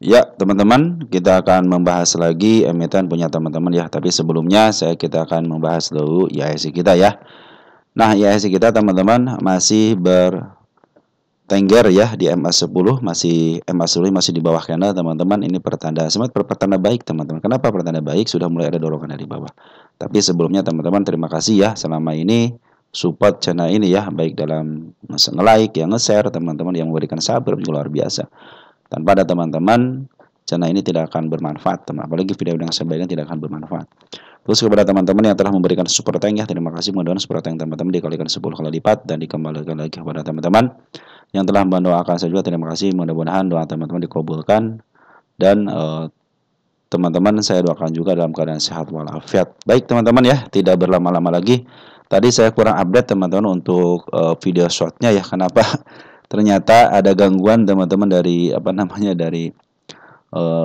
Ya, teman-teman, kita akan membahas lagi emiten punya teman-teman ya. Tapi sebelumnya kita akan membahas dulu IHSG kita ya. Nah, IHSG kita teman-teman masih bertengger ya di MA10, masih MA10 masih di bawah candle teman-teman. Ini pertanda baik teman-teman. Kenapa pertanda baik? Sudah mulai ada dorongan dari bawah. Tapi sebelumnya teman-teman terima kasih ya selama ini support channel ini ya, baik dalam nge-like, yang nge-share, teman-teman yang memberikan sabar juga luar biasa. Tanpa ada teman-teman, channel ini tidak akan bermanfaat, teman. Apalagi video yang saya bagikan tidak akan bermanfaat. Terus kepada teman-teman yang telah memberikan support tank ya, terima kasih. Mudah-mudahan support tank teman-teman dikalikan 10 kali lipat dan dikembalikan lagi kepada teman-teman yang telah mendoakan saya juga. Terima kasih. Mudah-mudahan doa teman-teman dikabulkan dan teman-teman saya doakan juga dalam keadaan sehat walafiat. Baik teman-teman ya, tidak berlama-lama lagi. Tadi saya kurang update teman-teman untuk video shotnya ya. Kenapa? Ternyata ada gangguan teman-teman dari dari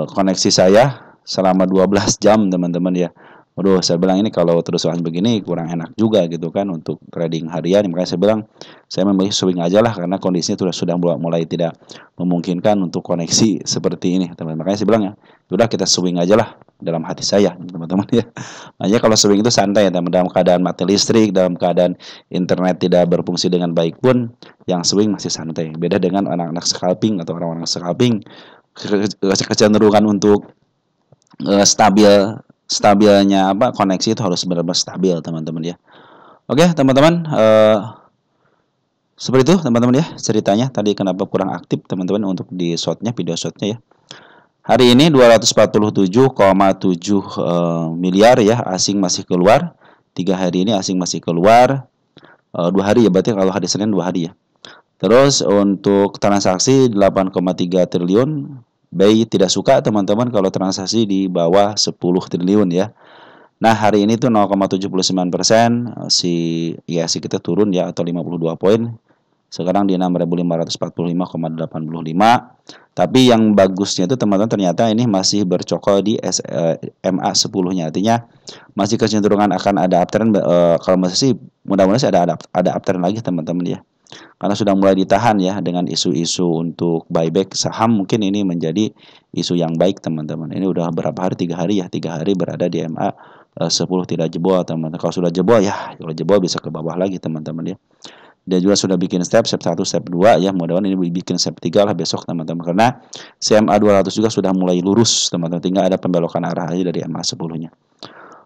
koneksi saya selama 12 jam teman-teman ya. Waduh, saya bilang ini kalau terus-terusan begini kurang enak juga gitu kan untuk trading harian. Makanya saya bilang saya memilih swing aja lah karena kondisinya sudah mulai tidak memungkinkan untuk koneksi seperti ini teman-teman. Makanya saya bilang ya, sudah kita swing aja lah dalam hati saya teman-teman ya. Makanya kalau swing itu santai ya teman, dalam keadaan mati listrik, dalam keadaan internet tidak berfungsi dengan baik pun yang swing masih santai. Beda dengan anak-anak scalping atau orang-orang scalping kecenderungan untuk stabilnya koneksi itu harus benar-benar stabil teman-teman ya. Oke teman-teman, seperti itu teman-teman ya ceritanya tadi kenapa kurang aktif teman-teman untuk di shotnya, video shotnya ya. Hari ini 247,7 miliar ya asing masih keluar. 3 hari ini asing masih keluar. 2 hari ya, berarti kalau hari Senin 2 hari ya. Terus untuk transaksi 8,3 triliun. BI tidak suka teman-teman kalau transaksi di bawah 10 triliun ya. Nah hari ini tuh 0,79% si IHSG kita turun ya atau 52 poin. Sekarang di 6.545,85. Tapi yang bagusnya itu teman-teman ternyata ini masih bercokol di MA10-nya. Artinya masih kecenderungan akan ada uptrend. Kalau masih sih mudah-mudahan sih ada uptrend lagi teman-teman ya. Karena sudah mulai ditahan ya dengan isu-isu untuk buyback saham, mungkin ini menjadi isu yang baik teman-teman. Ini udah berapa hari? 3 hari ya, 3 hari berada di MA 10 tidak jebol teman-teman. Kalau sudah jebol ya, kalau jebol bisa ke bawah lagi teman-teman ya. Dia juga sudah bikin step 1, step 2 ya. Mudah-mudahan ini bikin step 3 lah besok teman-teman. Karena CMA 200 juga sudah mulai lurus teman-teman. Tinggal ada pembelokan arah aja dari MA 10-nya.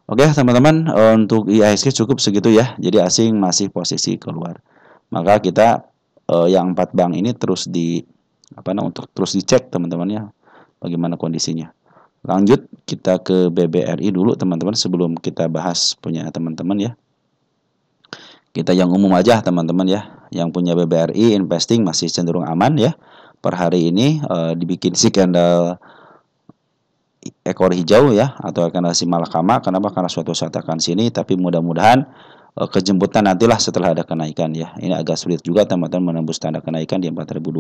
Oke teman-teman, untuk IHSG cukup segitu ya. Jadi asing masih posisi keluar. Maka kita yang 4 bank ini terus untuk terus dicek teman-teman ya bagaimana kondisinya. Lanjut kita ke BBRI dulu teman-teman sebelum kita bahas punya teman-teman ya. Kita yang umum aja teman-teman ya. Yang punya BBRI investing masih cenderung aman ya. Per hari ini dibikin si candle ekor hijau ya atau candle si malakama. Kenapa? Karena suatu saat akan sini, tapi mudah-mudahan kejemputan nantilah setelah ada kenaikan ya. Ini agak sulit juga teman-teman menembus tanda kenaikan di 4020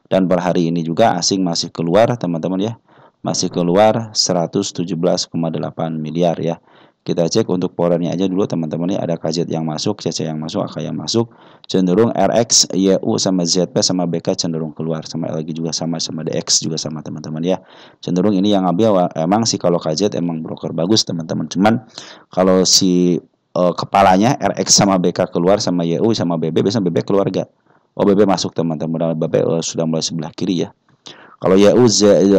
dan per hari ini juga asing masih keluar teman-teman ya. Masih keluar 117,8 miliar ya. Kita cek untuk powernya aja dulu teman-teman ya. Ada KZ yang masuk, CC yang masuk, AK yang masuk. Cenderung RX, YU sama ZP sama BK cenderung keluar. Sama LG juga sama DX juga sama teman-teman ya. Cenderung ini yang ambil emang sih kalau KZ emang broker bagus teman-teman. Cuman kalau si kepalanya RX sama BK keluar sama YU sama BB, biasanya BB keluarga. Oh BB masuk teman-teman, BB sudah mulai sebelah kiri ya. Kalau YU,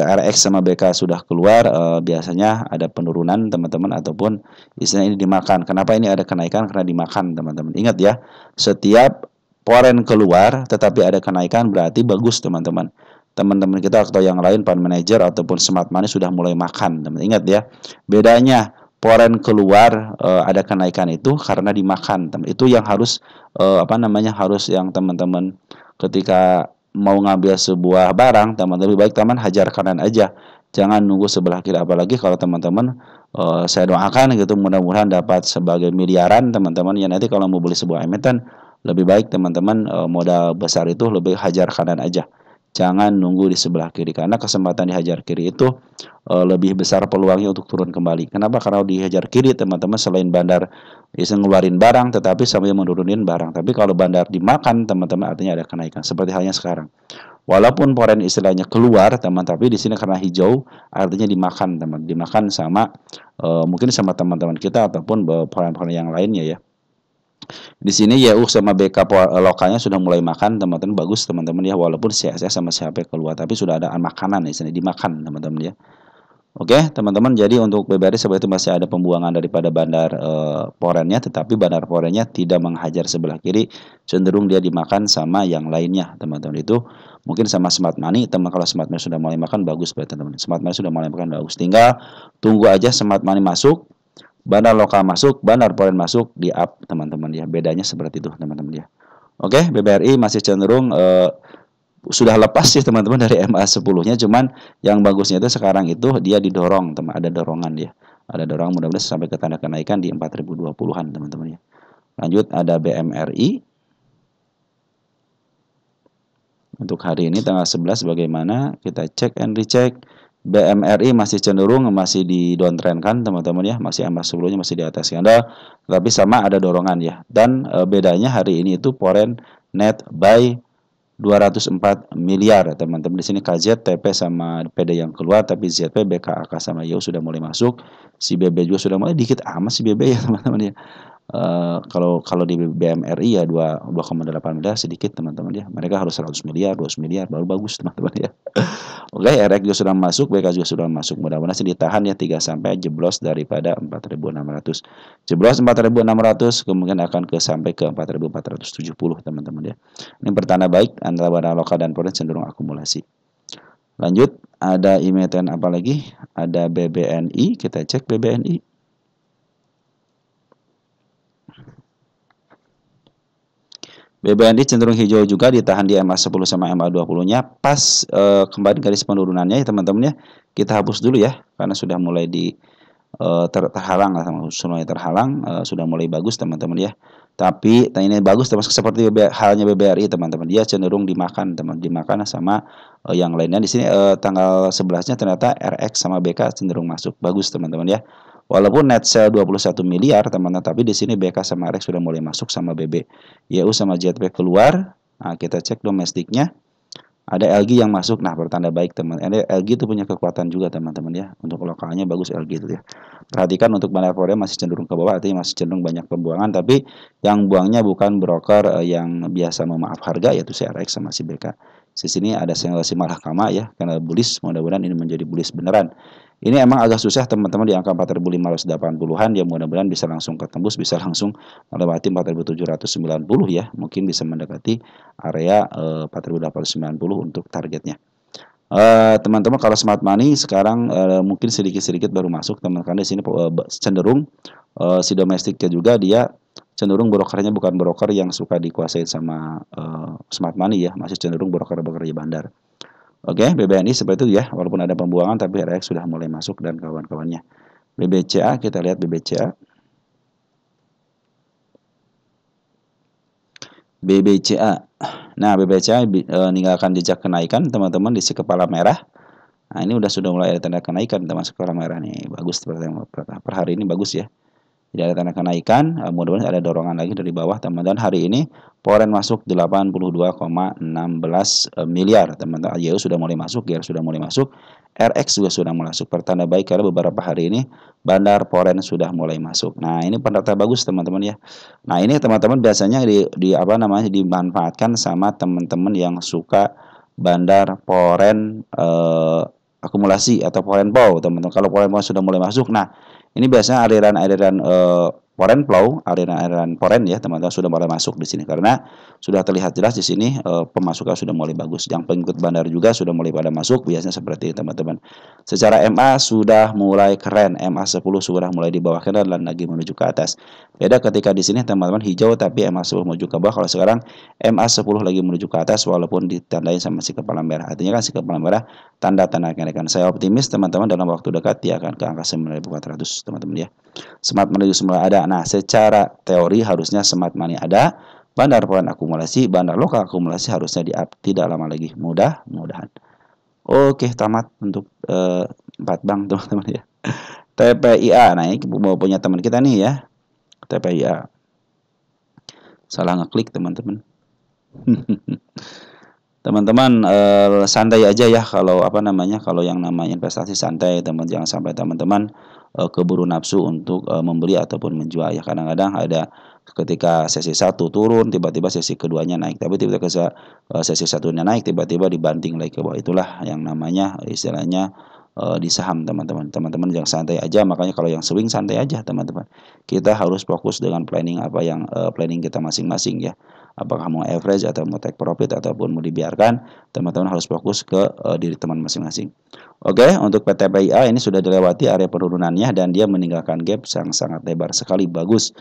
RX sama BK sudah keluar, biasanya ada penurunan teman-teman ataupun istilah ini dimakan. Kenapa ini ada kenaikan? Karena dimakan teman-teman. Ingat ya, setiap foreign keluar tetapi ada kenaikan berarti bagus teman-teman. Teman-teman kita atau yang lain fund manager ataupun smart money sudah mulai makan. Teman-teman ingat ya, bedanya foreign keluar ada kenaikan itu karena dimakan. Itu yang harus harus yang teman-teman ketika mau ngambil sebuah barang teman-teman lebih baik teman hajar kanan aja, jangan nunggu sebelah kiri. Apalagi kalau teman-teman saya doakan gitu mudah-mudahan dapat sebagai miliaran teman-teman ya. Nanti kalau mau beli sebuah emiten lebih baik teman-teman modal besar itu lebih hajar kanan aja, jangan nunggu di sebelah kiri karena kesempatan dihajar kiri itu lebih besar peluangnya untuk turun kembali. Kenapa? Karena dihajar kiri teman-teman selain bandar bisa ngeluarin barang tetapi sambil menurunin barang. Tapi kalau bandar dimakan teman-teman artinya ada kenaikan seperti halnya sekarang. Walaupun poren istilahnya keluar teman, tapi di sini karena hijau artinya dimakan teman, dimakan sama mungkin sama teman-teman kita ataupun poren-poren yang lainnya ya. Di sini YU sama BK lokalnya sudah mulai makan teman-teman, bagus teman-teman ya, walaupun CSS sama CHP keluar tapi sudah ada makanan di sini dimakan teman-teman ya. Oke, teman-teman, jadi untuk BBRI seperti itu masih ada pembuangan daripada bandar porennya, tetapi bandar porennya tidak menghajar sebelah kiri, cenderung dia dimakan sama yang lainnya, teman-teman. Itu mungkin sama Smart Money, teman, kalau Smart Money sudah mulai makan bagus berarti teman-teman. Smart Money sudah mulai makan bagus. Tinggal tunggu aja Smart Money masuk, bandar lokal masuk, bandar poren masuk, di up, teman-teman ya. Bedanya seperti itu, teman-teman ya. Oke, BBRI masih cenderung sudah lepas sih teman-teman dari MA 10-nya, cuman yang bagusnya itu sekarang itu dia didorong, teman, ada dorongan ya. Ada dorongan, mudah-mudahan sampai ke tanda kenaikan di 4020-an teman-teman ya. Lanjut ada BMRI. Untuk hari ini tanggal 11 bagaimana? Kita cek and recheck. BMRI masih cenderung masih di downtrend kan teman-teman ya, masih MA 10-nya masih di atas candle, tapi sama ada dorongan ya. Dan bedanya hari ini itu poren net buy 204 miliar teman-teman. Di sini KZ, TP sama PD yang keluar, tapi ZP, BKAK sama YO sudah mulai masuk. Si BB juga sudah mulai, dikit amat si BB ya teman-teman ya. Kalau di BMRI ya 2,8 miliar sedikit teman-teman ya. Mereka harus 100 miliar, 200 miliar baru bagus teman-teman ya. Oke, RX juga sudah masuk, BK juga sudah masuk. Mudah-mudahan sih ditahan ya 3 sampai jeblos daripada 4.600. Jeblos 4.600 kemungkinan akan sampai ke 4.470 teman-teman ya. Ini pertanda baik antara barang lokal dan foreign cenderung akumulasi. Lanjut, ada emiten apa lagi? Ada BBNI, kita cek BBNI. BBNI cenderung hijau juga, ditahan di MA 10 sama MA 20-nya. Pas kembali garis penurunannya ya teman-teman ya. Kita hapus dulu ya, karena sudah mulai terhalang, sudah mulai bagus teman-teman ya. Tapi ini bagus termasuk seperti halnya BBRI teman-teman, dia cenderung dimakan dimakan sama yang lainnya. Di sini tanggal 11-nya ternyata RX sama BK cenderung masuk, bagus teman-teman ya. Walaupun net sale 21 miliar teman-teman, tapi di sini BK sama RX sudah mulai masuk sama BB. YU sama ZP keluar. Nah, kita cek domestiknya. Ada LG yang masuk. Nah, pertanda baik teman. LG itu punya kekuatan juga teman-teman ya. Untuk lokalnya bagus LG itu ya. Perhatikan untuk bandar poren masih cenderung ke bawah, artinya masih cenderung banyak pembuangan, tapi yang buangnya bukan broker yang biasa memaaf harga, yaitu CRX sama si BK. Di sini ada simulasi malakama ya, karena bullish, mudah-mudahan ini menjadi bullish beneran. Ini emang agak susah teman-teman di angka 4.580-an ya, mudah-mudahan bisa langsung ketembus, bisa langsung melewati 4.790 ya, mungkin bisa mendekati area 4.890 untuk targetnya. Teman-teman, kalau Smart Money sekarang mungkin sedikit-sedikit baru masuk teman, karena di sini cenderung si domestiknya juga dia cenderung brokernya bukan broker yang suka dikuasai sama Smart Money ya, masih cenderung broker-broker di bandar. Oke, BBNI seperti itu ya, walaupun ada pembuangan tapi RX sudah mulai masuk dan kawan-kawannya. BBCA, kita lihat BBCA. BBCA. Nah, BBCA meninggalkan jejak kenaikan teman-teman di si kepala merah. Nah, ini sudah mulai ada tanda kenaikan teman, kepala merah nih. Bagus per hari ini bagus ya. Tidak ada tanda kenaikan, mudah-mudahan ada dorongan lagi dari bawah teman-teman. Hari ini poren masuk 82,16 miliar teman-teman. YU sudah mulai masuk, GR sudah mulai masuk, RX juga sudah mulai masuk. Pertanda baik karena beberapa hari ini bandar poren sudah mulai masuk. Nah, ini pertanda bagus teman-teman ya. Nah, ini teman-teman biasanya dimanfaatkan sama teman-teman yang suka bandar poren akumulasi atau poren flow teman-teman. Kalau poren flow sudah mulai masuk, nah ini biasanya aliran-aliran poren flow, aliran-aliran poren ya teman-teman sudah mulai masuk di sini, karena sudah terlihat jelas di sini pemasukan sudah mulai bagus. Yang pengikut bandar juga sudah mulai pada masuk, biasanya seperti ini teman-teman. Secara MA sudah mulai keren, MA 10 sudah mulai di bawah keren dan lagi menuju ke atas. Beda ketika di sini teman-teman hijau tapi MA 10 menuju ke bawah. Kalau sekarang MA 10 lagi menuju ke atas walaupun ditandai sama si kepala merah. Artinya kan si kepala merah tanda-tanda kenaikan. Saya optimis teman-teman dalam waktu dekat dia akan ke angka 9.400 teman-teman ya. Smart Money semula ada. Nah, secara teori harusnya Smart Money ada, bandar poren akumulasi, bandar lokal akumulasi harusnya di up tidak lama lagi. Mudah-mudahan. Oke, tamat untuk 4 bank teman-teman ya. TPIA. Nah, ini punya teman kita nih ya. TPIA. Salah ngeklik teman-teman. Teman-teman santai aja ya kalau apa namanya, kalau yang namanya investasi santai teman, jangan sampai teman-teman keburu nafsu untuk membeli ataupun menjual ya. Kadang-kadang ada ketika sesi satu turun tiba-tiba sesi keduanya naik, tapi tiba-tiba sesi satunya naik tiba-tiba dibanting lagi ke bawah. Itulah yang namanya istilahnya di saham teman-teman. Teman-teman jangan santai aja, makanya kalau yang swing santai aja teman-teman. Kita harus fokus dengan planning apa yang planning kita masing-masing ya. Apakah mau average atau mau take profit ataupun mau dibiarkan, teman-teman harus fokus ke diri teman masing-masing. Oke, untuk PTPIA ini sudah dilewati area penurunannya dan dia meninggalkan gap yang sangat lebar sekali, bagus.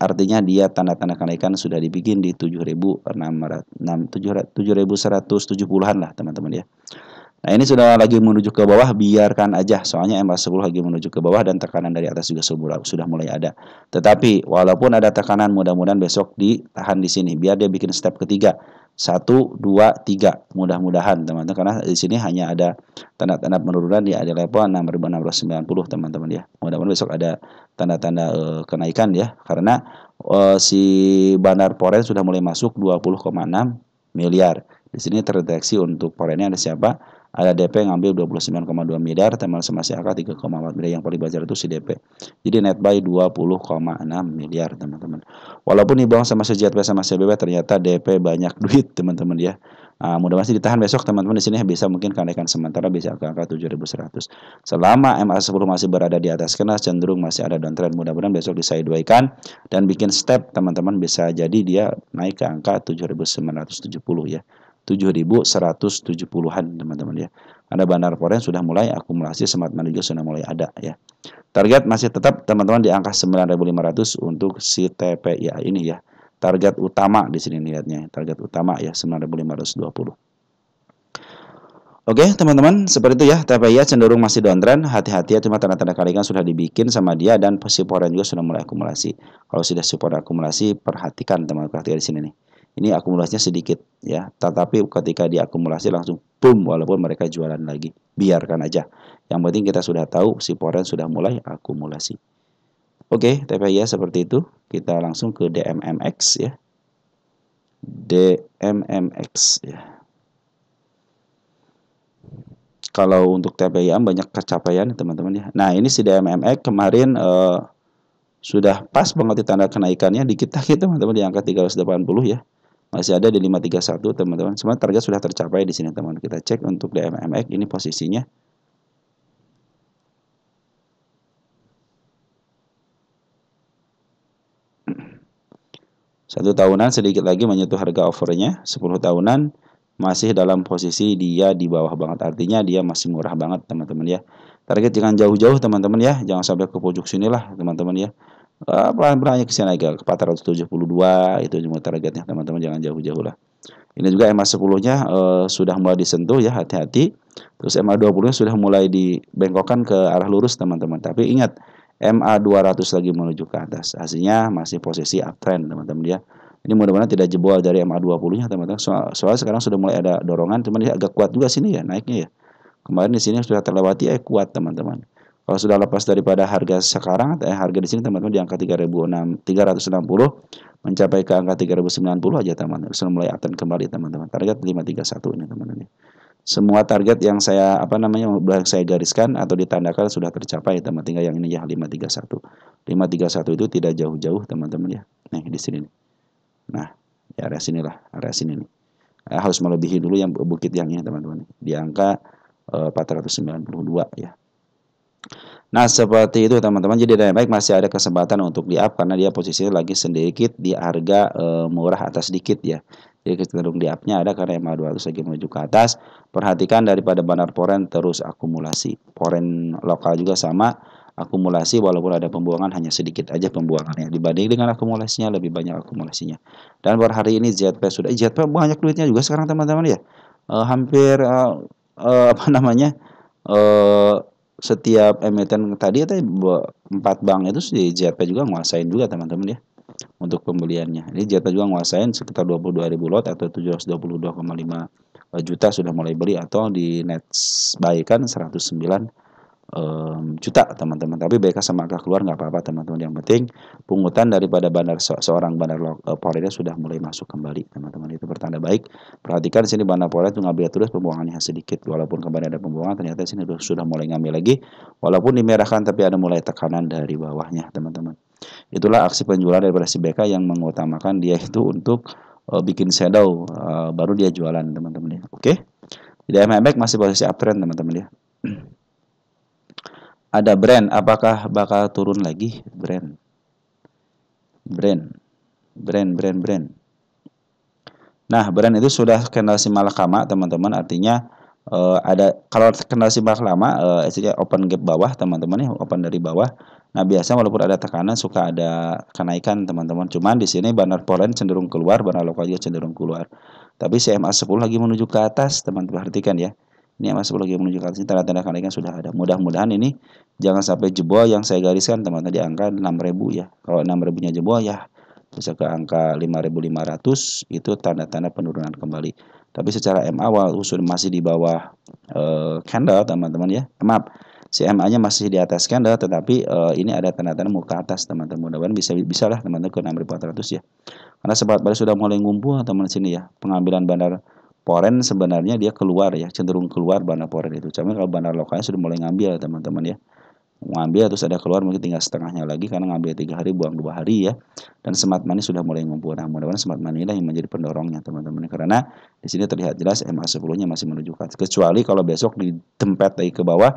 Artinya dia tanda-tanda kenaikan sudah dibikin di 7.170-an lah teman-teman ya. Nah ini sudah lagi menuju ke bawah, biarkan aja. Soalnya MA10 lagi menuju ke bawah dan tekanan dari atas juga sudah mulai ada. Tetapi walaupun ada tekanan, mudah-mudahan besok ditahan di sini. Biar dia bikin step ketiga. 1, 2, 3. Mudah-mudahan teman-teman. Karena di sini hanya ada tanda-tanda penurunan di ada level 6.690 teman-teman ya. Mudah-mudahan besok ada tanda-tanda kenaikan ya. Karena si Bandar Poren sudah mulai masuk 20,6 miliar. Di sini terdeteksi untuk porennya ada siapa? Ada DP yang ngambil 29,2 miliar, teman masih angka 3,4 miliar, yang paling besar itu si DP. Jadi net buy 20,6 miliar teman-teman. Walaupun nih bang sama CJP sama CBB ternyata DP banyak duit teman-teman ya. Mudah-mudahan ditahan besok teman-teman, di sini bisa mungkin kenaikan sementara bisa angka 7.100. Selama MA10 masih berada di atas kena, cenderung masih ada downtrend. Mudah-mudahan besok disideway-kan dan bikin step teman-teman, bisa jadi dia naik ke angka 7.970 ya. 7.170-an teman-teman ya. Ada Bandar Poren sudah mulai akumulasi, Smart Money juga sudah mulai ada ya. Target masih tetap teman-teman di angka 9.500 untuk si TPIA ini ya. Target utama di sini lihatnya, target utama ya 9.520. Oke teman-teman, seperti itu ya, TPIA cenderung masih downtrend, hati-hati ya, cuma tanda-tanda kalian sudah dibikin sama dia dan support juga sudah mulai akumulasi. Kalau sudah support akumulasi, perhatikan teman-teman, perhatikan di sini nih. Ini akumulasinya sedikit ya, tetapi ketika diakumulasi langsung boom, walaupun mereka jualan lagi, biarkan aja. Yang penting kita sudah tahu si poren sudah mulai akumulasi. Oke, TPIA seperti itu. Kita langsung ke DMMX ya. DMMX ya. Kalau untuk TPIA banyak kecapaian teman-teman ya. Nah ini si DMMX kemarin sudah pas banget di tanda kenaikannya, dikit lagi teman-teman di angka 380 ya. Masih ada di 531 teman-teman. Semua target sudah tercapai di sini teman-teman. Kita cek untuk DMMX ini posisinya. Satu tahunan sedikit lagi menyentuh harga overnya. 10 tahunan masih dalam posisi dia di bawah banget. Artinya dia masih murah banget teman-teman ya. Target jangan jauh-jauh teman-teman ya. Jangan sampai ke pojok sini lah teman-teman ya. Pelan-pelan ke sini aja ke 472 itu cuma targetnya teman-teman, jangan jauh-jauh lah. Ini juga MA10-nya sudah mulai disentuh ya, hati-hati. Terus MA20-nya sudah mulai dibengkokkan ke arah lurus teman-teman. Tapi ingat, MA200 lagi menuju ke atas. Hasilnya masih posisi uptrend teman-teman ya. Ini mudah-mudahan tidak jebol dari MA20-nya teman-teman. Soalnya sekarang sudah mulai ada dorongan, cuman dia agak kuat juga sini ya naiknya ya. Kemarin di sini sudah terlewati kuat teman-teman. Kalau sudah lepas daripada harga sekarang, harga di sini teman-teman di angka 360 mencapai ke angka 3.090 aja teman-teman. Sudah mulai uptrend kembali teman-teman. Target 531 ini teman-teman. Semua target yang saya saya gariskan atau ditandakan sudah tercapai teman. Tinggal yang ini ya 531. 531 itu tidak jauh-jauh teman-teman ya. Nih di sini nih. Nah, di area sinilah, area sini nih. Harus melebihi dulu yang bukit yang ini teman-teman. Di angka 492 ya. Nah seperti itu teman-teman, jadi DMX masih ada kesempatan untuk di up karena dia posisinya lagi sedikit di harga murah atas sedikit ya. Jadi cenderung di upnya ada karena MA200 lagi menuju ke atas. Perhatikan daripada Bandar Poren terus akumulasi. Poren lokal juga sama akumulasi, walaupun ada pembuangan hanya sedikit aja pembuangannya dibanding dengan akumulasinya, lebih banyak akumulasinya. Dan per hari ini ZP banyak duitnya juga sekarang teman-teman ya. Hampir apa namanya? Setiap emiten tadi itu 4 bank itu si JP juga nguasain juga teman-teman ya untuk pembeliannya. Ini JP juga nguasain sekitar 22.000 lot atau 722,5 juta sudah mulai beli, atau di net buy kan 109 juta teman-teman, tapi BK sama angka keluar nggak apa-apa teman-teman, yang penting pungutan daripada bandar seorang bandar foreigner sudah mulai masuk kembali teman-teman, itu pertanda baik. Perhatikan di sini bandar foreigner itu ngambil terus, pembuangannya sedikit, walaupun kemarin ada pembuangan ternyata di sini sudah mulai ngambil lagi, walaupun dimerahkan tapi ada mulai tekanan dari bawahnya teman-teman. Itulah aksi penjualan daripada si BK yang mengutamakan dia itu untuk bikin shadow, baru dia jualan teman-teman ya. Oke, di MMX masih posisi uptrend teman-teman ya. Ada brand, apakah bakal turun lagi? Brand. Nah, brand itu sudah kenal simbol lama teman-teman, artinya ada kalau kenal simbol lama, open gap bawah teman-teman ya, open dari bawah. Nah, biasanya walaupun ada tekanan suka ada kenaikan teman-teman. Cuman di sini bandar foreign cenderung keluar, bandar lokal juga cenderung keluar. Tapi CMA 10 lagi menuju ke atas, teman-teman perhatikan ya. Ini MA 10 lagi menuju ke atas, tanda-tanda kenaikan sudah ada. Mudah-mudahan ini jangan sampai jebol yang saya gariskan teman-teman di angka 6.000 ya. Kalau 6.000-nya jebol ya bisa ke angka 5.500, itu tanda-tanda penurunan kembali. Tapi secara MA sudah masih di bawah candle teman-teman ya. Maaf, CMA-nya masih di atas candle, tetapi ini ada tanda-tanda mau ke atas teman-teman. Mudah-mudahan bisa lah teman-teman ke 6.400 ya. Karena sempat pada sudah mulai ngumpul teman-teman sini ya. Pengambilan bandar foreign sebenarnya dia keluar ya, cenderung keluar bandar foreign itu. Cuma kalau bandar lokalnya sudah mulai ngambil teman-teman ya. Ngambil terus ada keluar mungkin tinggal setengahnya lagi karena ngambil 3 hari buang 2 hari ya, dan smart money sudah mulai ngumpul. Nah, mudah-mudahan smart money lah yang menjadi pendorongnya teman-teman, karena di sini terlihat jelas MA 10-nya masih menuju ke atas, kecuali kalau besok ditempet lagi ke bawah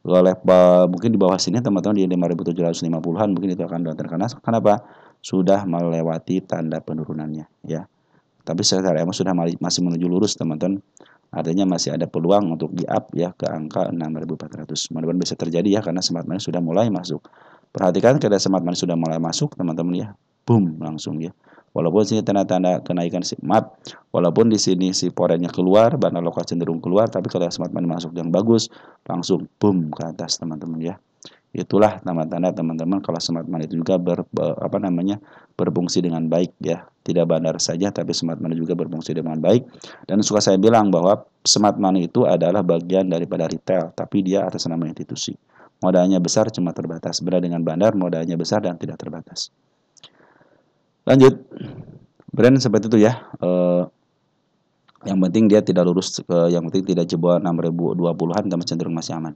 level mungkin di bawah sini teman-teman di 5.750-an, mungkin itu akan down. Karena kenapa? Sudah melewati tanda penurunannya ya. Tapi secara MA sudah masih menuju lurus teman-teman. Artinya masih ada peluang untuk di up ya ke angka 6.400. Mudah-mudahan bisa terjadi ya, karena smart money sudah mulai masuk. Perhatikan kada smart money sudah mulai masuk teman-teman ya. Boom, langsung ya. Walaupun sini tanda-tanda kenaikan walaupun di sini si foreignnya keluar, bandar lokal cenderung keluar, tapi kalau smart money masuk yang bagus, langsung boom ke atas teman-teman ya. Itulah tanda-tanda teman-teman kalau smart money itu juga berfungsi dengan baik ya. Tidak bandar saja tapi smart money juga berfungsi dengan baik. Dan suka saya bilang bahwa smart money itu adalah bagian daripada retail, tapi dia atas nama institusi. Modalnya besar cuma terbatas. Beda dengan bandar, modalnya besar dan tidak terbatas. Lanjut, brand seperti itu ya. Yang penting dia tidak lurus, yang penting tidak jebol 6.020-an, teman cenderung masih aman.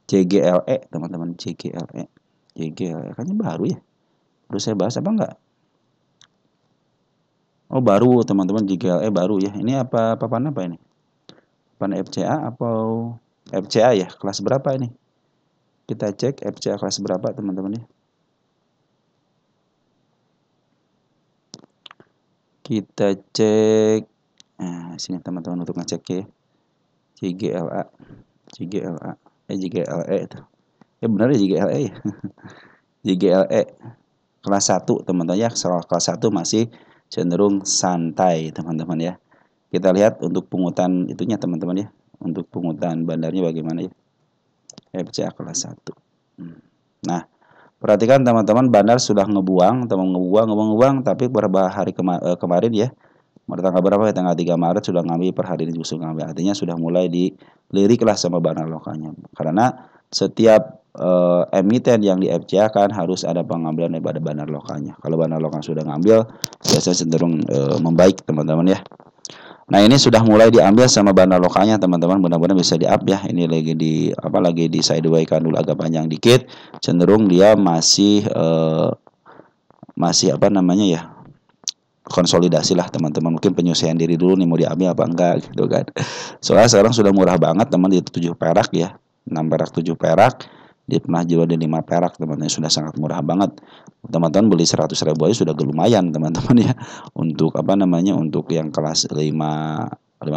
CGLE teman-teman, CGLE kayaknya baru ya. Terus saya bahas apa enggak? Oh baru teman-teman, CGLE baru ya. Ini apa ini? Pan FCA atau FCA ya? Kelas berapa ini? Kita cek FCA kelas berapa teman-teman ya. Kita cek. Nah, sini teman-teman untuk ngecek ya. CGLE itu. Ya benar ya JGLE ya. JGLE kelas 1 teman-teman ya. Kelas 1 masih cenderung santai teman-teman ya. Kita lihat untuk pungutan itunya teman-teman ya. Untuk pungutan bandarnya bagaimana ya. FCA kelas 1. Nah, perhatikan teman-teman, bandar sudah ngebuang tapi beberapa hari kemarin ya. Tanggal berapa ya? Tanggal 3 Maret sudah ngambil, per hari ini justru ngambil. Artinya sudah mulai dilirik lah sama bandar lokalnya. Karena setiap emiten yang di FCA kan harus ada pengambilan daripada bandar lokalnya. Kalau bandar lokal sudah ngambil, biasanya cenderung membaik teman-teman ya. Nah, ini sudah mulai diambil sama bandar lokalnya teman-teman, mudah-mudahan bisa di up ya. Ini lagi di sideways kan dulu agak panjang dikit, cenderung dia masih konsolidasi lah teman-teman, mungkin penyusian diri dulu nih mau diambil apa enggak gitu kan. Soalnya sekarang sudah murah banget teman, di 7 perak ya, 6 perak 7 perak, dia pernah jual di 5 perak teman-teman, sudah sangat murah banget. Teman-teman beli 100.000 aja sudah lumayan teman-teman ya, untuk untuk yang kelas 5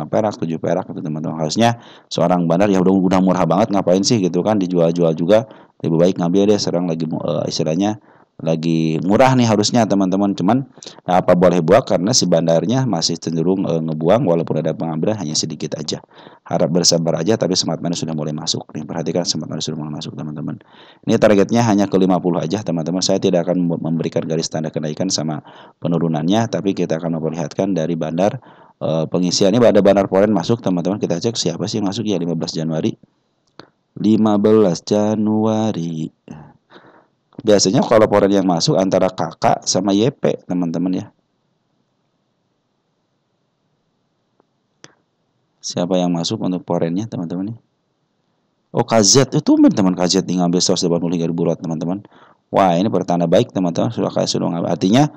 perak 7 perak itu teman-teman. Harusnya seorang bandar ya udah murah banget, ngapain sih gitu kan dijual-jual juga, lebih baik ngambil deh sekarang lagi istilahnya lagi murah nih harusnya teman-teman. Cuman apa boleh buat, karena si bandarnya masih cenderung ngebuang, walaupun ada pengambilan hanya sedikit aja. Harap bersabar aja, tapi smart money sudah mulai masuk nih. Perhatikan, smart money sudah mulai masuk teman-teman. Ini targetnya hanya ke 50 aja teman-teman. Saya tidak akan memberikan garis tanda kenaikan sama penurunannya, tapi kita akan memperlihatkan dari bandar pengisiannya. Ada bandar foreign masuk teman-teman, kita cek siapa sih yang masuk ya 15 Januari. 15 Januari. Biasanya kalau poren yang masuk antara kakak sama YP, teman-teman ya. Siapa yang masuk untuk porennya, teman-teman? Oh, KZ itu teman KZ ngambil 180.000 lot, teman-teman. Wah, ini pertanda baik, teman-teman. Sudah ngambil. Artinya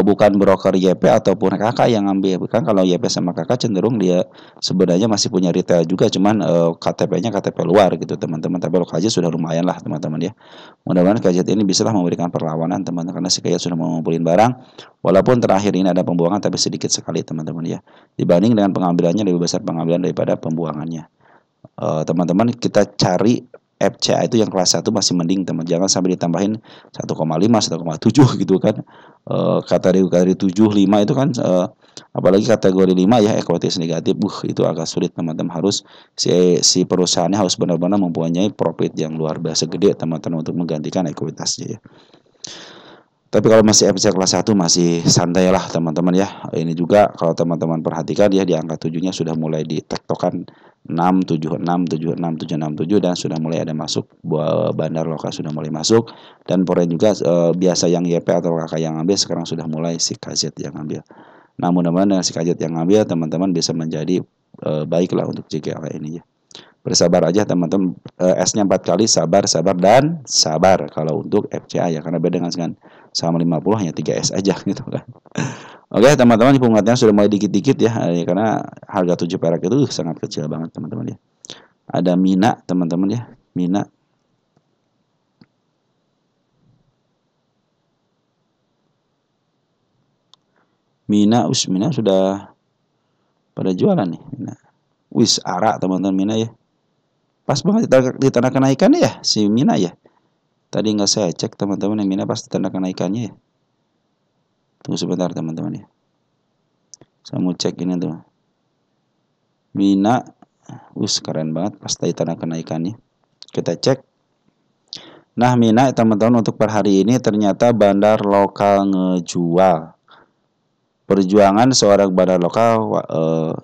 bukan broker YP ataupun kakak yang ngambil. Bukan, kalau YP sama kakak cenderung dia sebenarnya masih punya retail juga, cuman KTP-nya KTP luar gitu, teman-teman. Tapi kalau KZ sudah lumayan lah, teman-teman ya. Mudah-mudahan KZ ini bisalah memberikan perlawanan, teman-teman, karena si KZ sudah mau ngumpulin barang. Walaupun terakhir ini ada pembuangan, tapi sedikit sekali, teman-teman ya. Dibanding dengan pengambilannya, lebih besar pengambilan daripada pembuangannya. Teman-teman kita cari FCA itu yang kelas 1 masih mending, teman, jangan sampai ditambahin 1,5 1,7 gitu kan. Kategori 7 5 itu kan apalagi kategori 5 ya, ekuitas negatif, itu agak sulit, teman-teman. Harus si perusahaannya harus benar-benar mempunyai profit yang luar biasa gede, teman-teman, untuk menggantikan ekuitasnya ya. Tapi kalau masih FCA kelas 1 masih santai lah, teman-teman ya. Ini juga kalau teman-teman perhatikan ya, di angka 7-nya sudah mulai ditektokan 676 767 dan sudah mulai ada masuk bandar lokal, sudah mulai masuk, dan poren juga biasa yang YP atau kakak yang ambil, sekarang sudah mulai si KZ yang ambil. Nah, mudah-mudahan dengan si KZ yang ambil, teman-teman bisa menjadi baiklah untuk JKL ini ya. Bersabar aja, teman-teman. S-nya 4 kali, sabar, sabar, dan sabar kalau untuk FCA ya, karena beda dengan saham 50 hanya 3 S aja gitu kan. Oke, teman-teman, penguatannya sudah mulai dikit-dikit ya, karena harga 7 perak itu sangat kecil banget, teman-teman ya. Ada Mina, teman-teman ya, Mina. Mina sudah pada jualan nih, Mina. ARA, teman-teman, Mina ya. Pas banget di tanda kenaikan ya si Mina ya. Tadi nggak saya cek, teman-teman, yang Mina pas di tanda kenaikannya ya. Tunggu sebentar, teman-teman ya. Saya mau cek ini tuh. Mina, keren banget pas di tanda kenaikannya. Kita cek. Nah, Mina, teman-teman, untuk per hari ini ternyata bandar lokal ngejual. Perjuangan seorang bandar lokal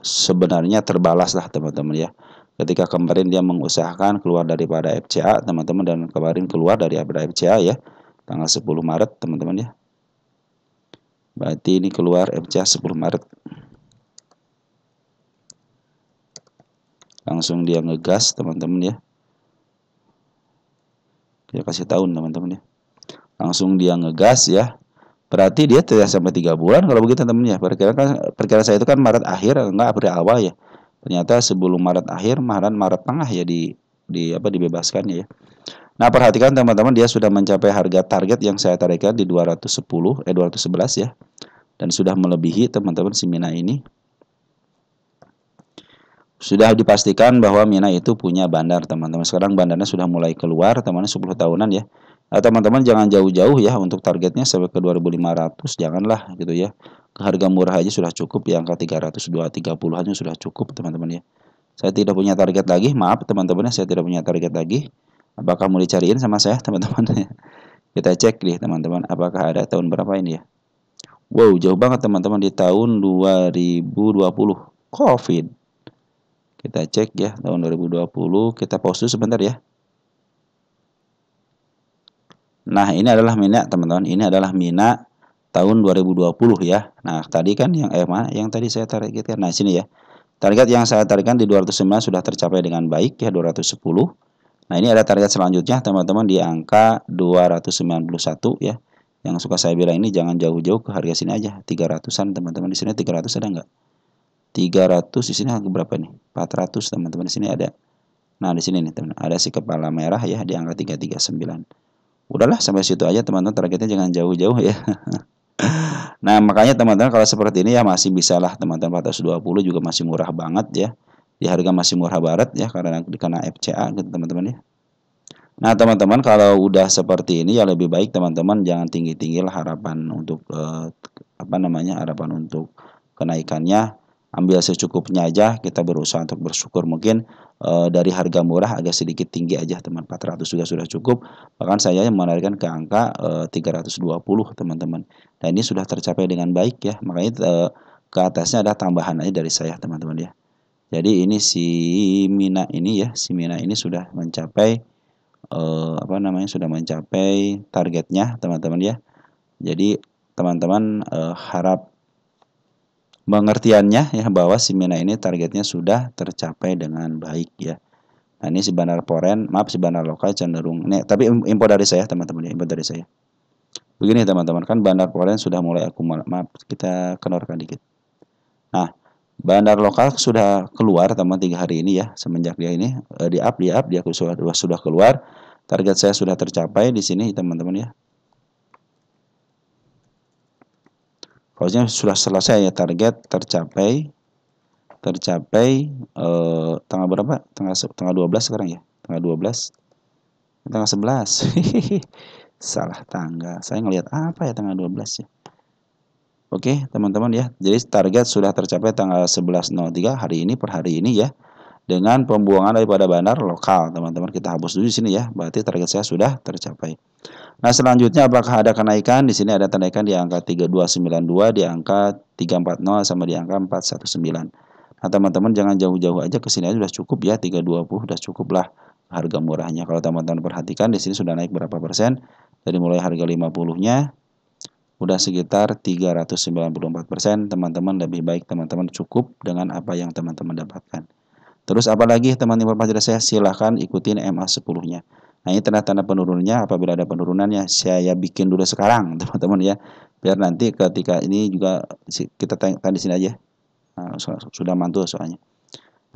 sebenarnya terbalas lah, teman-teman ya. Ketika kemarin dia mengusahakan keluar daripada FCA, teman-teman, dan kemarin keluar dari FCA ya, tanggal 10 Maret, teman-teman ya. Berarti ini keluar FCA 10 Maret. Langsung dia ngegas, teman-teman ya. Dia kasih tahu, teman-teman ya. Langsung dia ngegas ya. Berarti dia tidak sampai 3 bulan kalau begitu, teman-teman ya. Perkiraan saya itu kan Maret akhir, enggak April awal ya. Ternyata sebelum Maret akhir, Maret tengah ya dibebaskannya ya. Nah, perhatikan, teman-teman, dia sudah mencapai harga target yang saya targetkan di 211 ya. Dan sudah melebihi, teman-teman, si Mina ini. Sudah dipastikan bahwa Mina itu punya bandar, teman-teman. Sekarang bandarnya sudah mulai keluar, teman-teman, 10 tahunan ya. Nah, teman-teman jangan jauh-jauh ya untuk targetnya sampai ke 2.500, janganlah gitu ya. Ke harga murah aja sudah cukup, yang ke 330-an sudah cukup, teman-teman ya. Saya tidak punya target lagi, maaf teman-teman, saya tidak punya target lagi. Apakah mau dicariin sama saya, teman-teman? Kita cek nih, teman-teman, apakah ada tahun berapa ini ya. Wow, jauh banget, teman-teman, di tahun 2020 COVID. Kita cek ya, tahun 2020, kita pause dulu sebentar ya. Nah, ini adalah Mina, teman-teman. Ini adalah Mina tahun 2020 ya. Nah, tadi kan yang tadi saya targetkan. Nah, sini ya. Target yang saya targetkan di 209 sudah tercapai dengan baik ya, 210. Nah, ini ada target selanjutnya, teman-teman, di angka 291 ya. Yang suka saya bilang ini jangan jauh-jauh ke harga sini aja, 300-an, teman-teman. Di sini 300 ada nggak? 300 di sini harga berapa nih? 400, teman-teman. Di sini ada. Nah, di sini nih, teman. Ada si kepala merah ya di angka 339. Udahlah sampai situ aja, teman-teman, targetnya jangan jauh-jauh ya. Nah, makanya teman-teman kalau seperti ini ya masih bisa lah, teman-teman. 420 juga masih murah banget ya. Di harga masih murah banget ya, karena FCA gitu, teman-teman ya. Nah, teman-teman, kalau udah seperti ini ya lebih baik teman-teman jangan tinggi-tinggi lah harapan untuk harapan untuk kenaikannya. Ambil secukupnya aja, kita berusaha untuk bersyukur. Mungkin dari harga murah agak sedikit tinggi aja, teman, 400 juga sudah cukup. Bahkan saya menarikkan ke angka 320, teman-teman. Dan ini sudah tercapai dengan baik ya. Makanya ke atasnya ada tambahan aja dari saya, teman-teman ya. Jadi ini si Mina ini ya, si Mina ini sudah mencapai sudah mencapai targetnya teman-teman ya. Jadi teman-teman harap pengertiannya ya bahwa si Mina ini targetnya sudah tercapai dengan baik ya. Nah ini si Bandar Poren, maaf si Bandar Lokal cenderung, nih tapi info dari saya teman-teman ya, info dari saya. Begini teman-teman, kan Bandar Poren sudah mulai akumulasi, maaf kita kendorkan dikit. Nah Bandar Lokal sudah keluar teman 3 hari ini ya, semenjak dia ini di up dia sudah keluar. Target saya sudah tercapai di sini teman-teman ya. Harusnya sudah selesai ya, target tercapai tanggal berapa? Tanggal 12 sekarang ya. Tanggal 12. Tanggal 11. Salah tanggal. Saya ngelihat apa ya tanggal 12 ya. Oke, teman-teman ya. Jadi target sudah tercapai tanggal 11.03 hari ini per hari ini ya. Dengan pembuangan daripada bandar lokal, teman-teman kita hapus dulu di sini ya. Berarti target saya sudah tercapai. Nah, selanjutnya apakah ada kenaikan? Di sini ada kenaikan di angka 3292, di angka 340 sama di angka 419. Nah, teman-teman jangan jauh-jauh aja, ke sini aja sudah cukup ya, 320 sudah cukup lah harga murahnya. Kalau teman-teman perhatikan di sini sudah naik berapa persen? Dari mulai harga 50-nya udah sekitar 394%. Teman-teman lebih baik teman-teman cukup dengan apa yang teman-teman dapatkan. Terus apalagi teman-teman informasi dari saya, silahkan ikutin MA 10-nya. Nah ini tanda-tanda penurunannya, apabila ada penurunannya saya bikin dulu sekarang teman-teman ya. Biar nanti ketika ini juga kita tanda di sini aja. Nah, sudah mantul soalnya.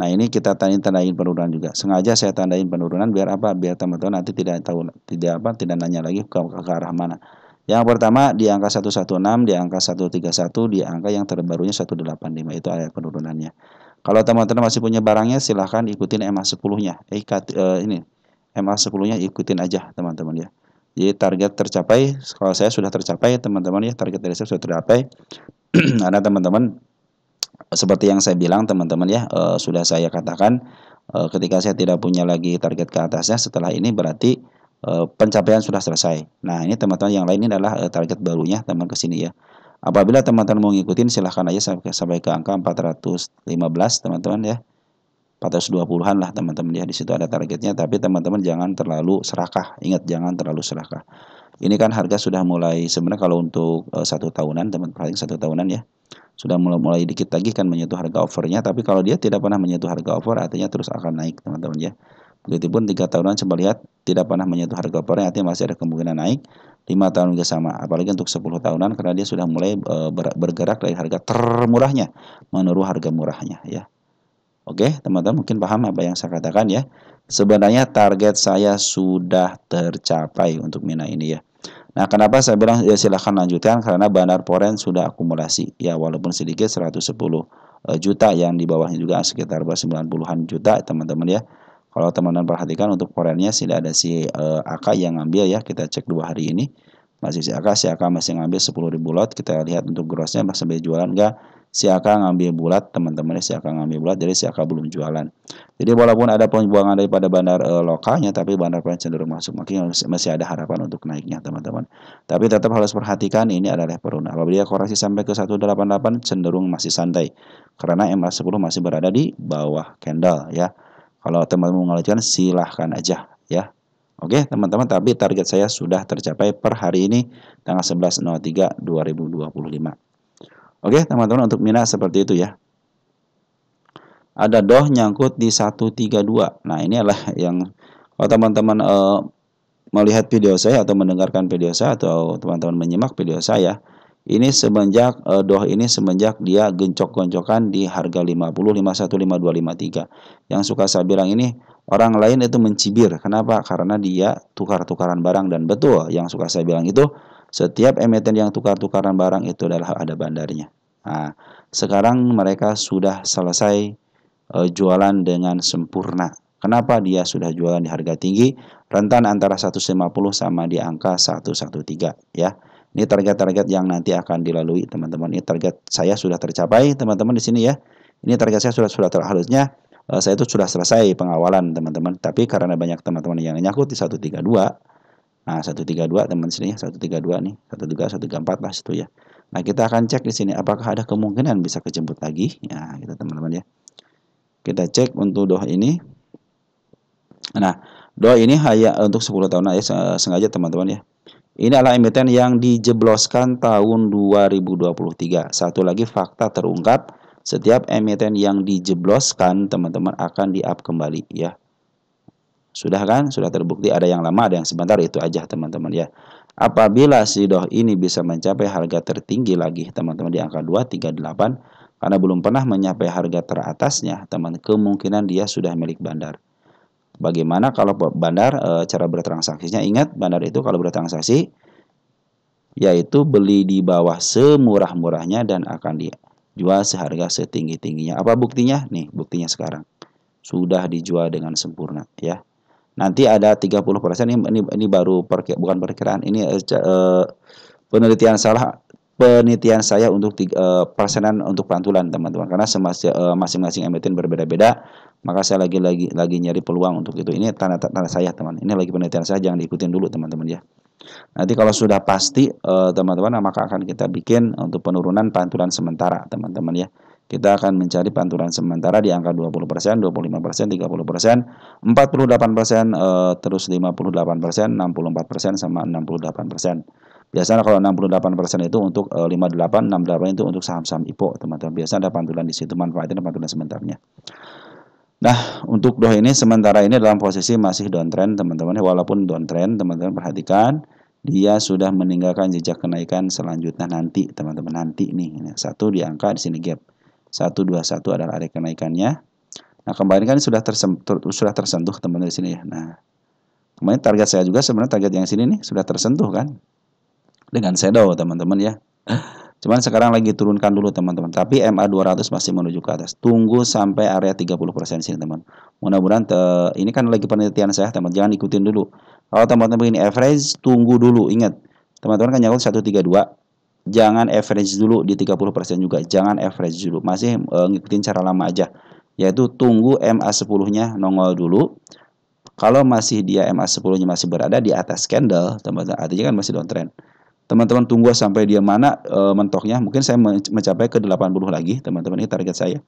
Nah ini kita tandain penurunan juga. Sengaja saya tandain penurunan biar apa? Biar teman-teman nanti tidak tahu, tidak nanya lagi ke arah mana. Yang pertama di angka 116, di angka 131, di angka yang terbarunya 185 itu ada penurunannya. Kalau teman-teman masih punya barangnya silahkan ikutin MA 10-nya. Ini MA 10-nya ikutin aja teman-teman ya. Jadi target tercapai, kalau saya sudah tercapai teman-teman ya, target dari saya sudah tercapai. Karena teman-teman seperti yang saya bilang teman-teman ya, sudah saya katakan ketika saya tidak punya lagi target ke atasnya setelah ini berarti pencapaian sudah selesai. Nah ini teman-teman yang lain ini adalah target barunya teman ke sini ya. Apabila teman-teman mau ngikutin silahkan aja sampai ke angka 415 teman-teman ya. 420-an lah teman-teman ya, di situ ada targetnya, tapi teman-teman jangan terlalu serakah. Ingat jangan terlalu serakah. Ini kan harga sudah mulai, sebenarnya kalau untuk 1 tahunan teman-teman, 1 tahunan ya, sudah mulai dikit lagi kan menyentuh harga overnya, tapi kalau dia tidak pernah menyentuh harga over artinya terus akan naik teman-teman ya. Begitupun 3 tahunan coba lihat tidak pernah menyentuh harga overnya, artinya masih ada kemungkinan naik. 5 tahun juga sama, apalagi untuk 10 tahunan karena dia sudah mulai bergerak dari harga termurahnya menuju harga murahnya ya. Oke, teman-teman mungkin paham apa yang saya katakan ya. Sebenarnya target saya sudah tercapai untuk Mina ini ya. Nah, kenapa saya bilang ya silahkan lanjutkan, karena Bandar Poren sudah akumulasi ya, walaupun sedikit 110 juta, yang di bawahnya juga sekitar 90-an juta teman-teman ya. Kalau teman-teman perhatikan untuk Porennya tidak ada si AK yang ngambil ya, kita cek 2 hari ini. Masih si AK masih ngambil 10.000 lot. Kita lihat untuk grossnya sampai jualan enggak. Si AK ngambil bulat teman-teman, si AK ngambil bulat, jadi si AK belum jualan. Jadi walaupun ada pembuangan daripada bandar lokalnya, tapi bandar cenderung masuk, makanya masih ada harapan untuk naiknya teman-teman. Tapi tetap harus perhatikan ini adalah penurunan. Apabila koreksi sampai ke 188 cenderung masih santai, karena MA10 masih berada di bawah candle ya. Kalau teman-teman mau melanjutkan silahkan aja ya. Oke teman-teman, tapi target saya sudah tercapai per hari ini tanggal 11.03.2025. Oke teman-teman, untuk Mina seperti itu ya. Ada doh nyangkut di 132. Nah ini adalah yang kalau teman-teman melihat video saya atau mendengarkan video saya atau teman-teman menyimak video saya, ini semenjak doh ini semenjak dia gencok-goncokan di harga 50, 51, 52, 53. Yang suka saya bilang ini orang lain itu mencibir. Kenapa? Karena dia tukar-tukaran barang, dan betul yang suka saya bilang itu setiap emiten yang tukar-tukaran barang itu adalah ada bandarnya. Nah, sekarang mereka sudah selesai jualan dengan sempurna. Kenapa dia sudah jualan di harga tinggi? Rentan antara 150 sama di angka 113 ya. Ini target-target yang nanti akan dilalui teman-teman. Ini target saya sudah tercapai teman-teman di sini ya. Ini target saya sudah harusnya saya itu sudah selesai pengawalan teman-teman. Tapi karena banyak teman-teman yang nyangkut di 132. Nah, 132 teman sini ya, 132 nih, 133, 134 lah situ ya. Nah, kita akan cek di sini apakah ada kemungkinan bisa kejemput lagi. Ya, gitu teman-teman ya. Kita cek untuk DOH ini. Nah, DOH ini hanya untuk 10 tahun aja, sengaja teman-teman ya. Ini adalah emiten yang dijebloskan tahun 2023. Satu lagi fakta terungkap, setiap emiten yang dijebloskan teman-teman akan di-up kembali ya. Sudah kan? Sudah terbukti ada yang lama, ada yang sebentar, itu aja teman-teman ya. Apabila si DOH ini bisa mencapai harga tertinggi lagi teman-teman di angka 238 karena belum pernah mencapai harga teratasnya, teman, kemungkinan dia sudah milik bandar. Bagaimana kalau bandar cara bertransaksinya? Ingat, bandar itu kalau bertransaksi yaitu beli di bawah semurah-murahnya dan akan dijual seharga setinggi-tingginya. Apa buktinya? Nih, buktinya sekarang. Sudah dijual dengan sempurna ya. Nanti ada 30%, ini baru bukan perkiraan, ini penelitian saya untuk persenan untuk pantulan teman-teman, karena masing-masing emiten berbeda-beda, maka saya lagi nyari peluang untuk itu. Ini tanda saya teman, ini lagi penelitian saya, jangan diikutin dulu teman-teman ya. Nanti kalau sudah pasti teman-teman, maka akan kita bikin untuk penurunan pantulan sementara teman-teman ya. Kita akan mencari pantulan sementara di angka 20%, 25%, 30%, 48%, terus 58%, 64%, sama 68%. Biasanya kalau 68% itu untuk 58, 68 itu untuk saham-saham IPO, teman-teman. Biasanya ada pantulan di situ, manfaatnya pantulan sementaranya. Nah, untuk DOH ini sementara ini dalam posisi masih downtrend, teman-teman. Walaupun downtrend, teman-teman perhatikan, dia sudah meninggalkan jejak kenaikan selanjutnya nanti, teman-teman. Nanti nih, satu di angka di sini gap. 121 adalah area kenaikannya. Nah, kemarin kan sudah tersentuh teman-teman di sini ya. Nah, kemarin target saya juga sebenarnya target yang sini nih sudah tersentuh kan. Dengan shadow teman-teman ya. Cuman sekarang lagi turunkan dulu teman-teman. Tapi MA 200 masih menuju ke atas. Tunggu sampai area 30% sini teman. Mudah-mudahan ini kan lagi penelitian saya teman. Jangan ikutin dulu. Kalau teman-teman ini average, tunggu dulu. Ingat, teman-teman kan nyangkut 132. Jangan average dulu di 30% juga. Jangan average dulu. Masih ngikutin cara lama aja. Yaitu tunggu MA10-nya nongol dulu. Kalau masih dia MA10-nya masih berada di atas candle, teman-teman, artinya kan masih downtrend. Teman-teman tunggu sampai dia mana mentoknya. Mungkin saya mencapai ke 80 lagi, teman-teman. Ini target saya.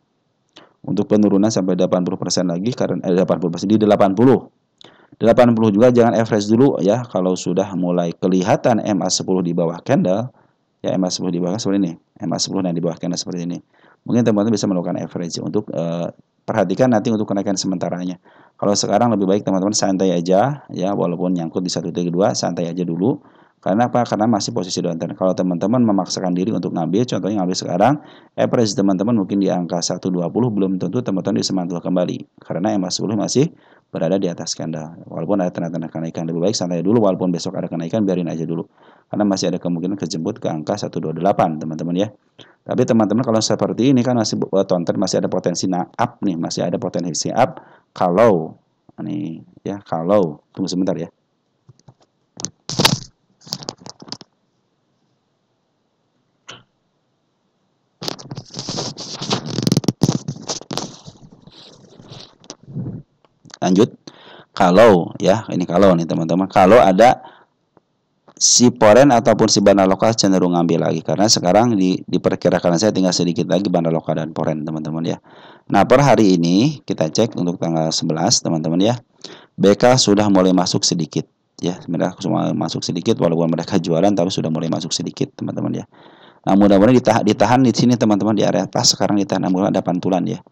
Untuk penurunan sampai 80% lagi, karena 80% di 80. 80 juga jangan average dulu ya. Kalau sudah mulai kelihatan MA10 di bawah candle, ya MA10 di bawah seperti ini, MA10 yang di bawah candle seperti ini. Mungkin teman-teman bisa melakukan average untuk perhatikan nanti untuk kenaikan sementaranya. Kalau sekarang lebih baik teman-teman santai aja ya, walaupun nyangkut di 132, santai aja dulu. Karena apa? Karena masih posisi downtrend. Kalau teman-teman memaksakan diri untuk ngambil, contohnya ngambil sekarang, average teman-teman mungkin di angka 120, belum tentu teman-teman bisa mantul kembali. Karena MA10 masih berada di atas candle. Walaupun ada tanda-tanda kenaikan, lebih baik santai dulu, walaupun besok ada kenaikan, biarin aja dulu. Karena masih ada kemungkinan kejemput ke angka 128, teman-teman ya. Tapi teman-teman kalau seperti ini kan masih downtrend, masih ada potensi up nih, masih ada potensi up kalau nih ya, kalau tunggu sebentar ya. Lanjut, kalau ya, ini kalau nih teman-teman, kalau ada si poren ataupun si bandar lokal cenderung ngambil lagi, karena sekarang diperkirakan saya tinggal sedikit lagi bandar lokal dan poren teman-teman ya. Nah, per hari ini kita cek untuk tanggal 11 teman-teman ya, BK sudah mulai masuk sedikit ya, mereka semua masuk sedikit walaupun mereka jualan, tapi sudah mulai masuk sedikit teman-teman ya. Nah, mudah-mudahan ditahan di sini teman-teman, di area pas sekarang ditahan, mudah-mudahan ada pantulan ya.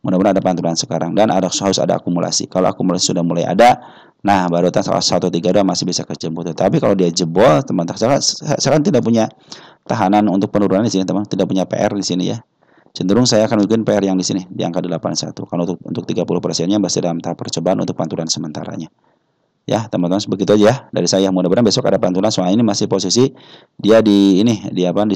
Mudah-mudahan ada pantulan sekarang dan harus ada akumulasi. Kalau akumulasi sudah mulai ada, nah baru 132 masih bisa kejemput. Tapi kalau dia jebol, teman-teman, saya kan tidak punya tahanan untuk penurunan di sini, teman. Tidak punya PR di sini ya. Cenderung saya akan bikin PR yang di sini di angka 81. Kalau untuk 30%-nya masih dalam tahap percobaan untuk pantulan sementaranya. Ya, teman-teman, begitu aja dari saya. Mudah-mudahan besok ada pantulan. Soalnya ini masih posisi dia di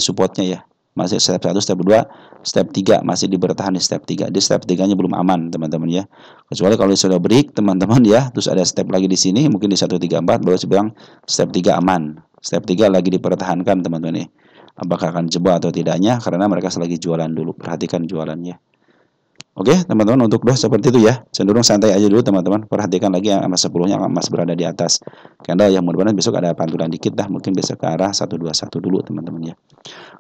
supportnya ya. Masih step 1, step 2, step 3 masih bertahan di step 3. Di step 3-nya belum aman, teman-teman ya. Kecuali kalau sudah break, teman-teman ya, terus ada step lagi di sini, mungkin di 134 baru saya bilang step 3 aman. Step 3 lagi dipertahankan, teman-teman ya. Apakah akan jebol atau tidaknya, karena mereka lagi jualan dulu. Perhatikan jualannya. Oke, teman-teman, untuk DOH seperti itu ya. Cenderung santai aja dulu teman-teman. Perhatikan lagi yang MA10-nya masih berada di atas candle ya. Mudah-mudahan besok ada pantulan dikit dah. Mungkin besok ke arah 121 dulu teman-teman ya.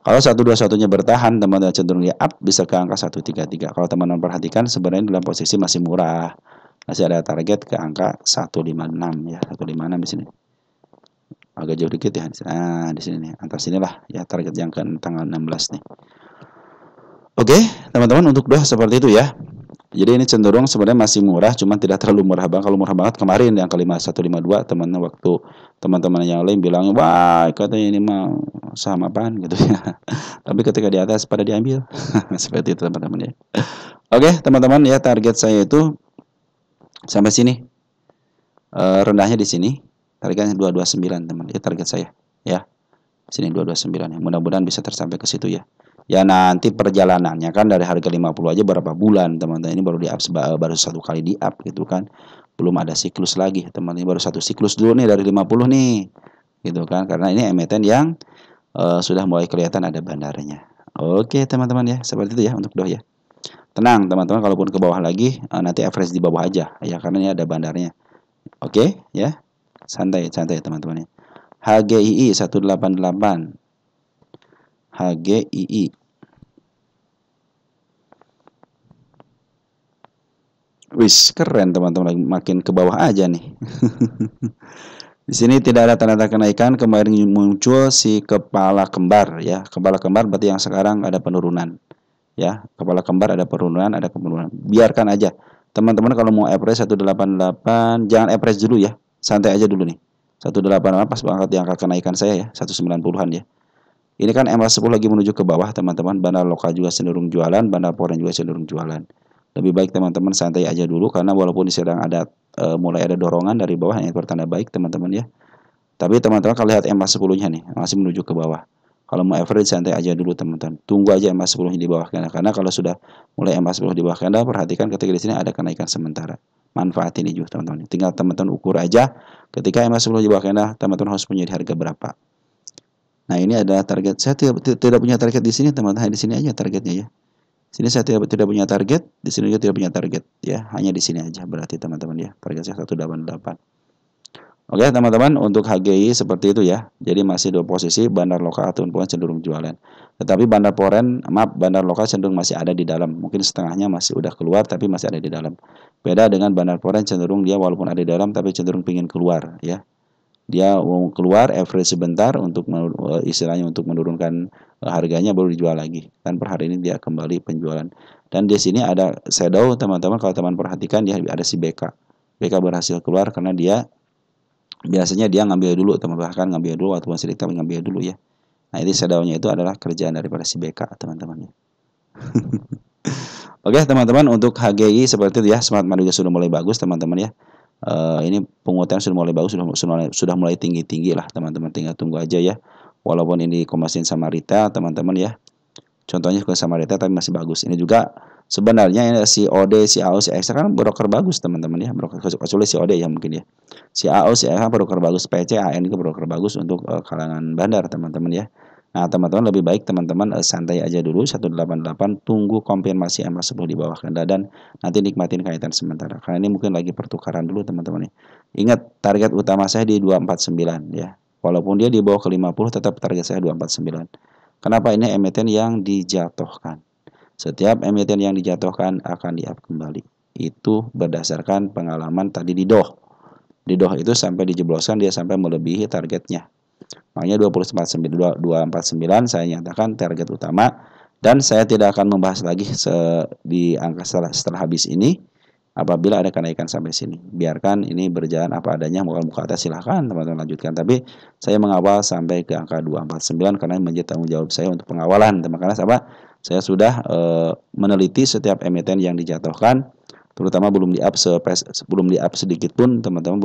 Kalau 121-nya bertahan, teman-teman cenderung dia up bisa ke angka 133. Kalau teman-teman perhatikan sebenarnya dalam posisi masih murah. Masih ada target ke angka 156 ya. 156 di sini. Agak jauh dikit ya. Nah, di sini nih. Atas sinilah ya target yang ke tanggal 16 nih. Oke, teman-teman, untuk DOH seperti itu ya. Jadi ini cenderung sebenarnya masih murah, cuma tidak terlalu murah banget. Kalau murah banget kemarin yang ke 5152 teman-teman, waktu teman-teman yang lain bilang, wah katanya ini mau saham apaan gitu ya. Tapi ketika di atas pada diambil. Seperti itu teman-teman ya. Oke, teman-teman ya, target saya itu sampai sini. Rendahnya di sini. Targetnya 229 teman. Itu target saya ya. Sini 229 ya. Mudah-mudahan bisa tersampai ke situ ya. Ya nanti perjalanannya kan dari harga 50 aja berapa bulan teman-teman. Ini baru di up, baru satu kali di up gitu kan. Belum ada siklus lagi teman-teman. Ini baru satu siklus dulu nih dari 50 nih. Gitu kan. Karena ini emiten yang sudah mulai kelihatan ada bandarnya. Oke teman-teman ya. Seperti itu ya untuk DOH ya. Tenang teman-teman, kalaupun ke bawah lagi nanti average di bawah aja ya, karena ini ada bandarnya. Oke ya. Santai-santai teman-teman ya. HGII 188. HGII. Wis, keren teman-teman, makin ke bawah aja nih. Di sini tidak ada tanda kenaikan, kemarin muncul si kepala kembar ya. Kepala kembar berarti yang sekarang ada penurunan. Ya, kepala kembar ada penurunan, ada penurunan. Biarkan aja. Teman-teman kalau mau average 188, jangan average dulu ya. Santai aja dulu nih. 188 pas banget yang angka kenaikan saya ya, 190-an ya. Ini kan MA10 lagi menuju ke bawah teman-teman. Bandar lokal juga cenderung jualan, bandar foreign juga cenderung jualan. Lebih baik teman-teman santai aja dulu, karena walaupun sedang ada mulai ada dorongan dari bawah yang bertanda baik teman-teman ya. Tapi teman-teman kalau lihat MA10-nya nih masih menuju ke bawah. Kalau mau average santai aja dulu teman-teman. Tunggu aja MA10-nya di bawah candle. Karena kalau sudah mulai MA10 di bawah candle, perhatikan ketika di sini ada kenaikan sementara. Manfaatin ini juga teman-teman. Tinggal teman-teman ukur aja ketika MA10 di bawah candle, teman-teman harus punya di harga berapa. Nah, ini ada target. Saya tidak punya target di sini, teman-teman. Di sini aja targetnya ya. Sini saya tidak punya target, di sini juga tidak punya target ya. Hanya di sini aja berarti teman-teman ya. Target saya 188. Oke, teman-teman, untuk HGI seperti itu ya. Jadi masih dua posisi, bandar lokal ataupun cenderung jualan. Tetapi bandar foreign, bandar lokal cenderung masih ada di dalam. Mungkin setengahnya masih udah keluar tapi masih ada di dalam. Beda dengan bandar foreign, cenderung dia walaupun ada di dalam tapi cenderung pingin keluar ya. Dia mau keluar average sebentar untuk istilahnya untuk menurunkan harganya, baru dijual lagi. Dan per hari ini dia kembali penjualan. Dan di sini ada shadow teman-teman, kalau teman perhatikan dia ada si BK. BK berhasil keluar karena dia biasanya dia ngambil dulu, bahkan ngambil dulu ataupun selektif ngambil dulu ya. Nah, ini shadownya itu adalah kerjaan daripada si BK teman-teman ya. Oke teman-teman, untuk HGI seperti itu ya. Smart Money juga sudah mulai bagus teman-teman ya. Ini penguatan sudah mulai bagus, sudah mulai tinggi-tinggi lah teman-teman, tinggal tunggu aja ya. Walaupun ini dikomasin sama retail teman-teman ya, contohnya ke sama retail tapi masih bagus. Ini juga sebenarnya ini si OD, si AO, si X kan broker bagus teman-teman ya, broker kecuali si OD ya mungkin ya. Si AO, si X broker bagus, PC, AN itu broker bagus untuk kalangan bandar teman-teman ya. Nah teman-teman lebih baik teman-teman santai aja dulu 188, tunggu konfirmasi MA10 di bawah candle dan nanti nikmatin kaitan sementara. Karena ini mungkin lagi pertukaran dulu teman-teman ya. Ingat target utama saya di 249 ya. Walaupun dia di bawah ke 50 tetap target saya 249. Kenapa? Ini emiten yang dijatuhkan. Setiap emiten yang dijatuhkan akan di-up kembali. Itu berdasarkan pengalaman tadi di DOH. Di DOH itu sampai dijebloskan dia sampai melebihi targetnya. Makanya 249 saya nyatakan target utama, dan saya tidak akan membahas lagi di angka setelah habis ini apabila ada kenaikan sampai sini. Biarkan ini berjalan apa adanya, mau buka atas silahkan teman-teman lanjutkan, tapi saya mengawal sampai ke angka 249 karena menjadi tanggung jawab saya untuk pengawalan. Karena saya sudah meneliti setiap emiten yang dijatuhkan, terutama belum di-up sedikit pun teman-teman,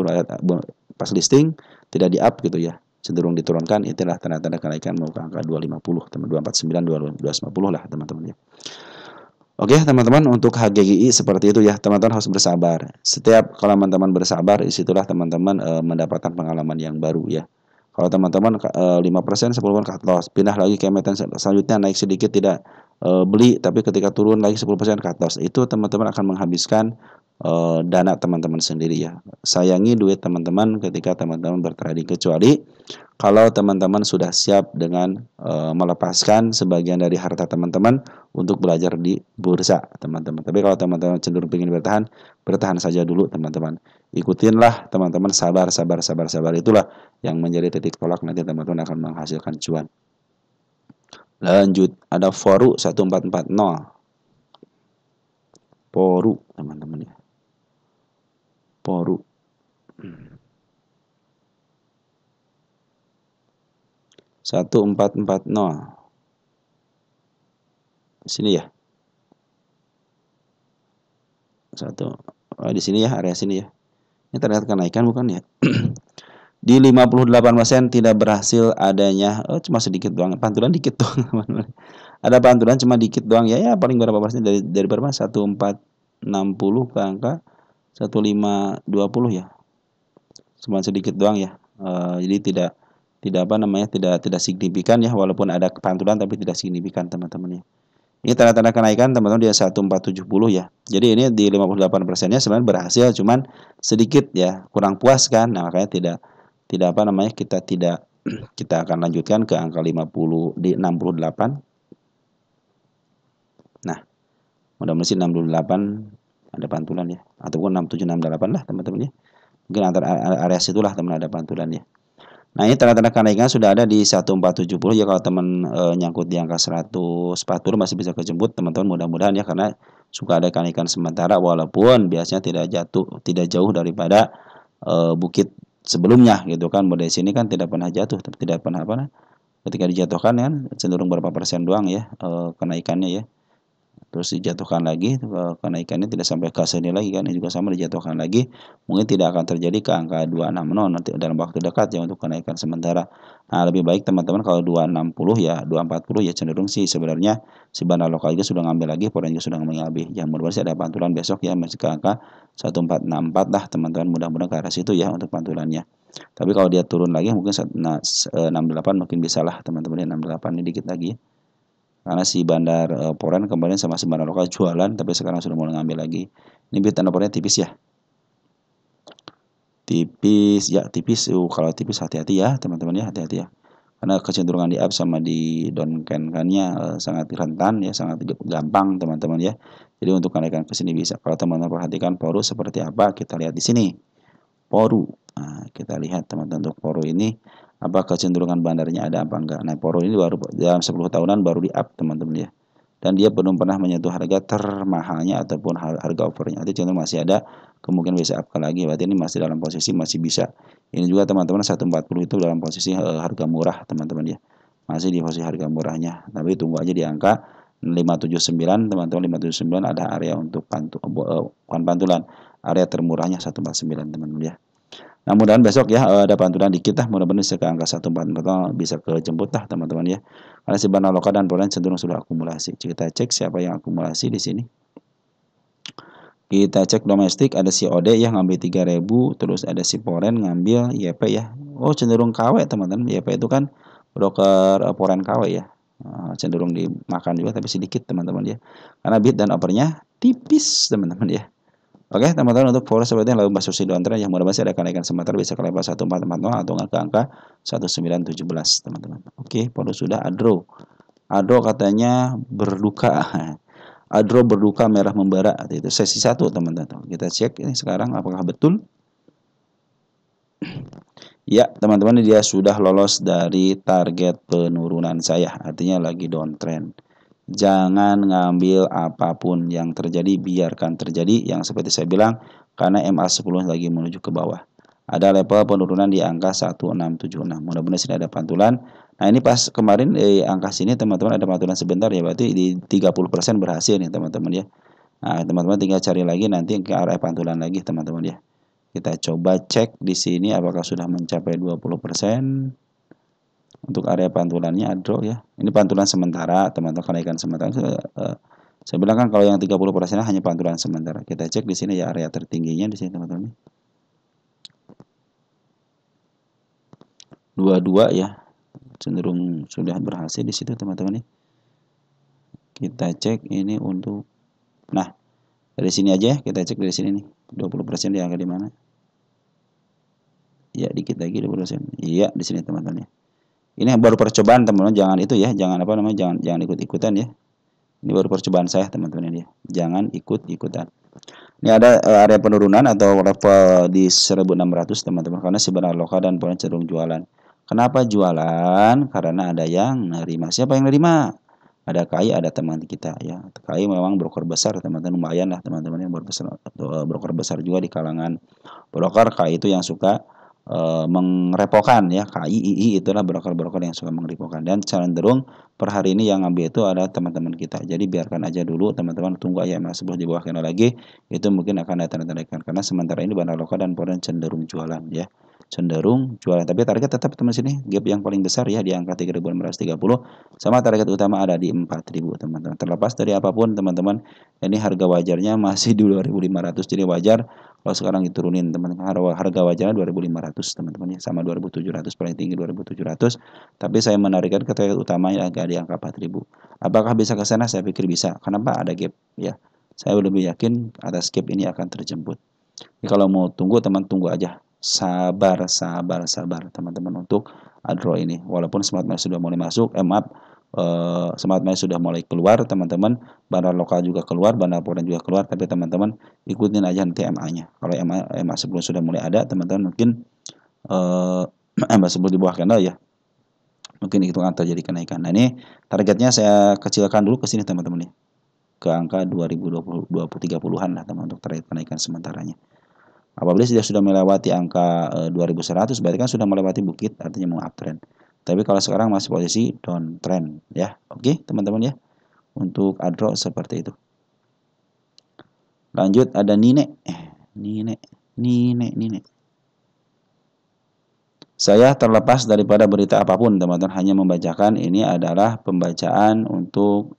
pas listing tidak di-up gitu ya, cenderung diturunkan. Itulah tanda-tanda kenaikan mau ke angka 250 teman, 249 250 lah teman-teman ya. Oke teman-teman, untuk HGGI seperti itu ya. Teman-teman harus bersabar. Setiap kalau teman-teman bersabar, disitulah teman-teman mendapatkan pengalaman yang baru ya. Kalau teman-teman 5%, 10% cut loss. Pindah lagi ke emiten selanjutnya naik sedikit tidak beli, tapi ketika turun lagi 10% cut loss. Itu teman-teman akan menghabiskan dana teman-teman sendiri ya. Sayangi duit teman-teman ketika teman-teman bertrading, kecuali kalau teman-teman sudah siap dengan melepaskan sebagian dari harta teman-teman untuk belajar di bursa teman-teman. Tapi kalau teman-teman cenderung ingin bertahan, bertahan saja dulu teman-teman. Ikutinlah teman-teman, sabar, sabar, sabar, sabar. Itulah yang menjadi titik tolak, nanti teman-teman akan menghasilkan cuan. Lanjut, ada Foru 1440. Poru teman-teman ya. Poru. 1440. Di sini ya. Di sini ya, area sini ya. Ini terlihat kenaikan bukan ya? Di 58% tidak berhasil adanya, cuma sedikit doang, pantulan dikit doang. Ada pantulan cuma dikit doang ya, paling berapa persen dari berapa? 1460 ke angka 1520 ya. Cuma sedikit doang ya. Jadi tidak apa namanya, tidak signifikan ya, walaupun ada pantulan tapi tidak signifikan teman-teman ya. Ini tanda-tanda kenaikan teman-teman di 1470 ya. Jadi ini di 58%-nya sebenarnya berhasil, cuman sedikit ya, kurang puas kan. Nah, makanya tidak apa namanya, kita akan lanjutkan ke angka 50 di 68. Nah, mudah-mudahan sih 68 ada pantulan ya, ataupun 67 68 lah teman-teman ya. Mungkin antara area situlah teman ada pantulan ya. Nah, ini tanda-tanda kenaikan sudah ada di 1470 ya. Kalau teman nyangkut di angka 140 masih bisa kejemput teman-teman, mudah-mudahan ya, karena suka ada kenaikan sementara walaupun biasanya tidak jauh daripada bukit sebelumnya gitu kan. Model sini kan tidak pernah jatuh, tapi tidak pernah apa, ketika dijatuhkan kan cenderung berapa persen doang ya kenaikannya ya. Terus dijatuhkan lagi, kenaikannya tidak sampai ke sini lagi kan, ini juga sama dijatuhkan lagi, mungkin tidak akan terjadi ke angka 260 nanti dalam waktu dekat ya untuk kenaikan sementara. Nah, lebih baik teman-teman kalau 260 ya, 240 ya, cenderung sih sebenarnya si bandar lokal juga sudah ngambil lagi, foreign juga sudah ngambil. Ya mudah-mudahan ada pantulan besok ya, masih ke angka 1464 lah teman-teman, mudah-mudahan ke arah situ ya untuk pantulannya. Tapi kalau dia turun lagi mungkin 68 mungkin bisa lah teman-teman ya, 68 ini dikit lagi ya. Karena si bandar foreign kemarin sama si bandar lokal jualan, tapi sekarang sudah mulai ngambil lagi. Ini bid tanda tipis ya. Tipis ya, tipis. Kalau tipis hati-hati ya teman-teman ya, hati-hati ya. Karena kecenderungan di up sama di down kannya sangat rentan ya, sangat gampang teman-teman ya. Jadi untuk kenaikan ke sini bisa. Kalau teman-teman perhatikan Poru seperti apa, kita lihat di sini. Poru. Nah, kita lihat teman-teman untuk Poru ini apa kecenderungan bandarnya ada apa enggak. Nah, Poru ini baru dalam 10 tahunan baru di up teman-teman ya. Dan dia belum pernah menyentuh harga termahalnya ataupun harga overnya. Jadi cenderung masih ada kemungkinan bisa up lagi. Berarti ini masih dalam posisi masih bisa. Ini juga teman-teman 140 itu dalam posisi harga murah teman-teman ya. Masih di posisi harga murahnya. Tapi tunggu aja di angka 579 teman-teman. 579 ada area untuk bukan pantulan, area termurahnya 149 teman-teman ya. Nah, mudah-mudahan besok ya ada pantulan dikit lah, mudah-mudahan bisa ke angka 144 bisa kejemput lah teman-teman ya. Karena si bandar lokal dan foreign cenderung sudah akumulasi. Kita cek siapa yang akumulasi di sini. Kita cek domestik, ada si OD yang ngambil 3.000, terus ada si foreign ngambil YP ya. Oh, cenderung KW teman-teman. YP itu kan broker foreign KW ya. Cenderung dimakan juga tapi sedikit teman-teman ya. Karena bid dan overnya tipis teman-teman ya. Oke teman-teman, untuk forex seperti yang lalu bahas susi downtrend yang mudah-mudahan ada kenaikan sementara bisa ke level 1440 atau ke angka 1917 teman-teman. Oke, forex sudah. Adro katanya berduka. Adro berduka merah membara, itu sesi 1 teman-teman. Kita cek ini sekarang apakah betul. Ya teman-teman, dia sudah lolos dari target penurunan saya, artinya lagi downtrend. Jangan ngambil apapun yang terjadi, biarkan terjadi yang seperti saya bilang, karena MA10 lagi menuju ke bawah. Ada level penurunan di angka 1676. Mudah-mudahan sini ada pantulan. Nah, ini pas kemarin angka sini teman-teman ada pantulan sebentar ya, berarti di 30% berhasil nih teman-teman ya. Nah, teman-teman tinggal cari lagi nanti ke arah pantulan lagi teman-teman ya. Kita coba cek di sini apakah sudah mencapai 20%. Untuk area pantulannya Adro ya. Ini pantulan sementara, teman-teman, kenaikan sementara. Saya bilang kan kalau yang 30% hanya pantulan sementara. Kita cek di sini ya area tertingginya di sini teman-teman. 22 ya, cenderung sudah berhasil di situ teman-teman ya. Kita cek ini untuk, nah dari sini aja ya, kita cek dari sini nih 20% di angka di mana ya, dikit lagi 20%. Iya di sini teman-teman ya. Ini baru percobaan teman-teman, jangan itu ya, jangan apa namanya, jangan ikut-ikutan ya. Ini baru percobaan saya teman-teman ini ya. Jangan ikut-ikutan. Ini ada area penurunan atau level di 1600 teman-teman, karena si benar lokal dan poin cenderung jualan. Kenapa jualan? Karena ada yang nerima. Siapa yang nerima? Ada KAI, ada teman kita ya. KAI memang broker besar teman-teman, lumayan lah teman-teman yang broker besar juga di kalangan broker. KAI itu yang suka mengrepokan ya, KAI, II itulah broker-broker yang suka mengrepokan, dan cenderung per hari ini yang ngambil itu ada teman-teman kita. Jadi biarkan aja dulu teman-teman, tunggu aja sebelum di bawah candle lagi, itu mungkin akan ada tanda-tanda ikan, karena sementara ini bandar lokal dan foreign cenderung jualan ya, cenderung jualan. Tapi target tetap teman sini gap yang paling besar ya di angka 3.630, sama target utama ada di 4.000 teman-teman. Terlepas dari apapun teman-teman, ini harga wajarnya masih di 2.500, jadi wajar kalau sekarang diturunin teman-teman. Harga wajarnya 2.500 teman-teman ya, sama 2.700, paling tinggi 2.700. Tapi saya menarikkan ke target utamanya agak di angka 4.000. Apakah bisa ke sana? Saya pikir bisa. Kenapa? Ada gap ya. Saya lebih yakin atas gap ini akan terjemput. Jadi kalau mau tunggu teman, tunggu aja. Sabar, sabar, sabar teman-teman untuk adro ini. Walaupun smart money sudah mulai masuk, maaf, smart money sudah mulai keluar teman-teman, bandar lokal juga keluar, bandar foreign juga keluar, tapi teman-teman ikutin aja nanti MA-nya. Kalau MA sebelum sudah mulai ada, teman-teman mungkin MA sebelum di bawah candle ya, mungkin itu akan terjadi kenaikan. Nah ini targetnya saya kecilkan dulu ke sini teman-teman ya, ke angka 2030-an lah teman, untuk target kenaikan sementaranya. Apabila sudah melewati angka 2100, berarti kan sudah melewati bukit, artinya mau uptrend. Tapi kalau sekarang masih posisi downtrend ya. Oke teman-teman ya, untuk adro seperti itu. Lanjut ada Nine. Nine. Saya terlepas daripada berita apapun teman-teman, hanya membacakan ini adalah pembacaan untuk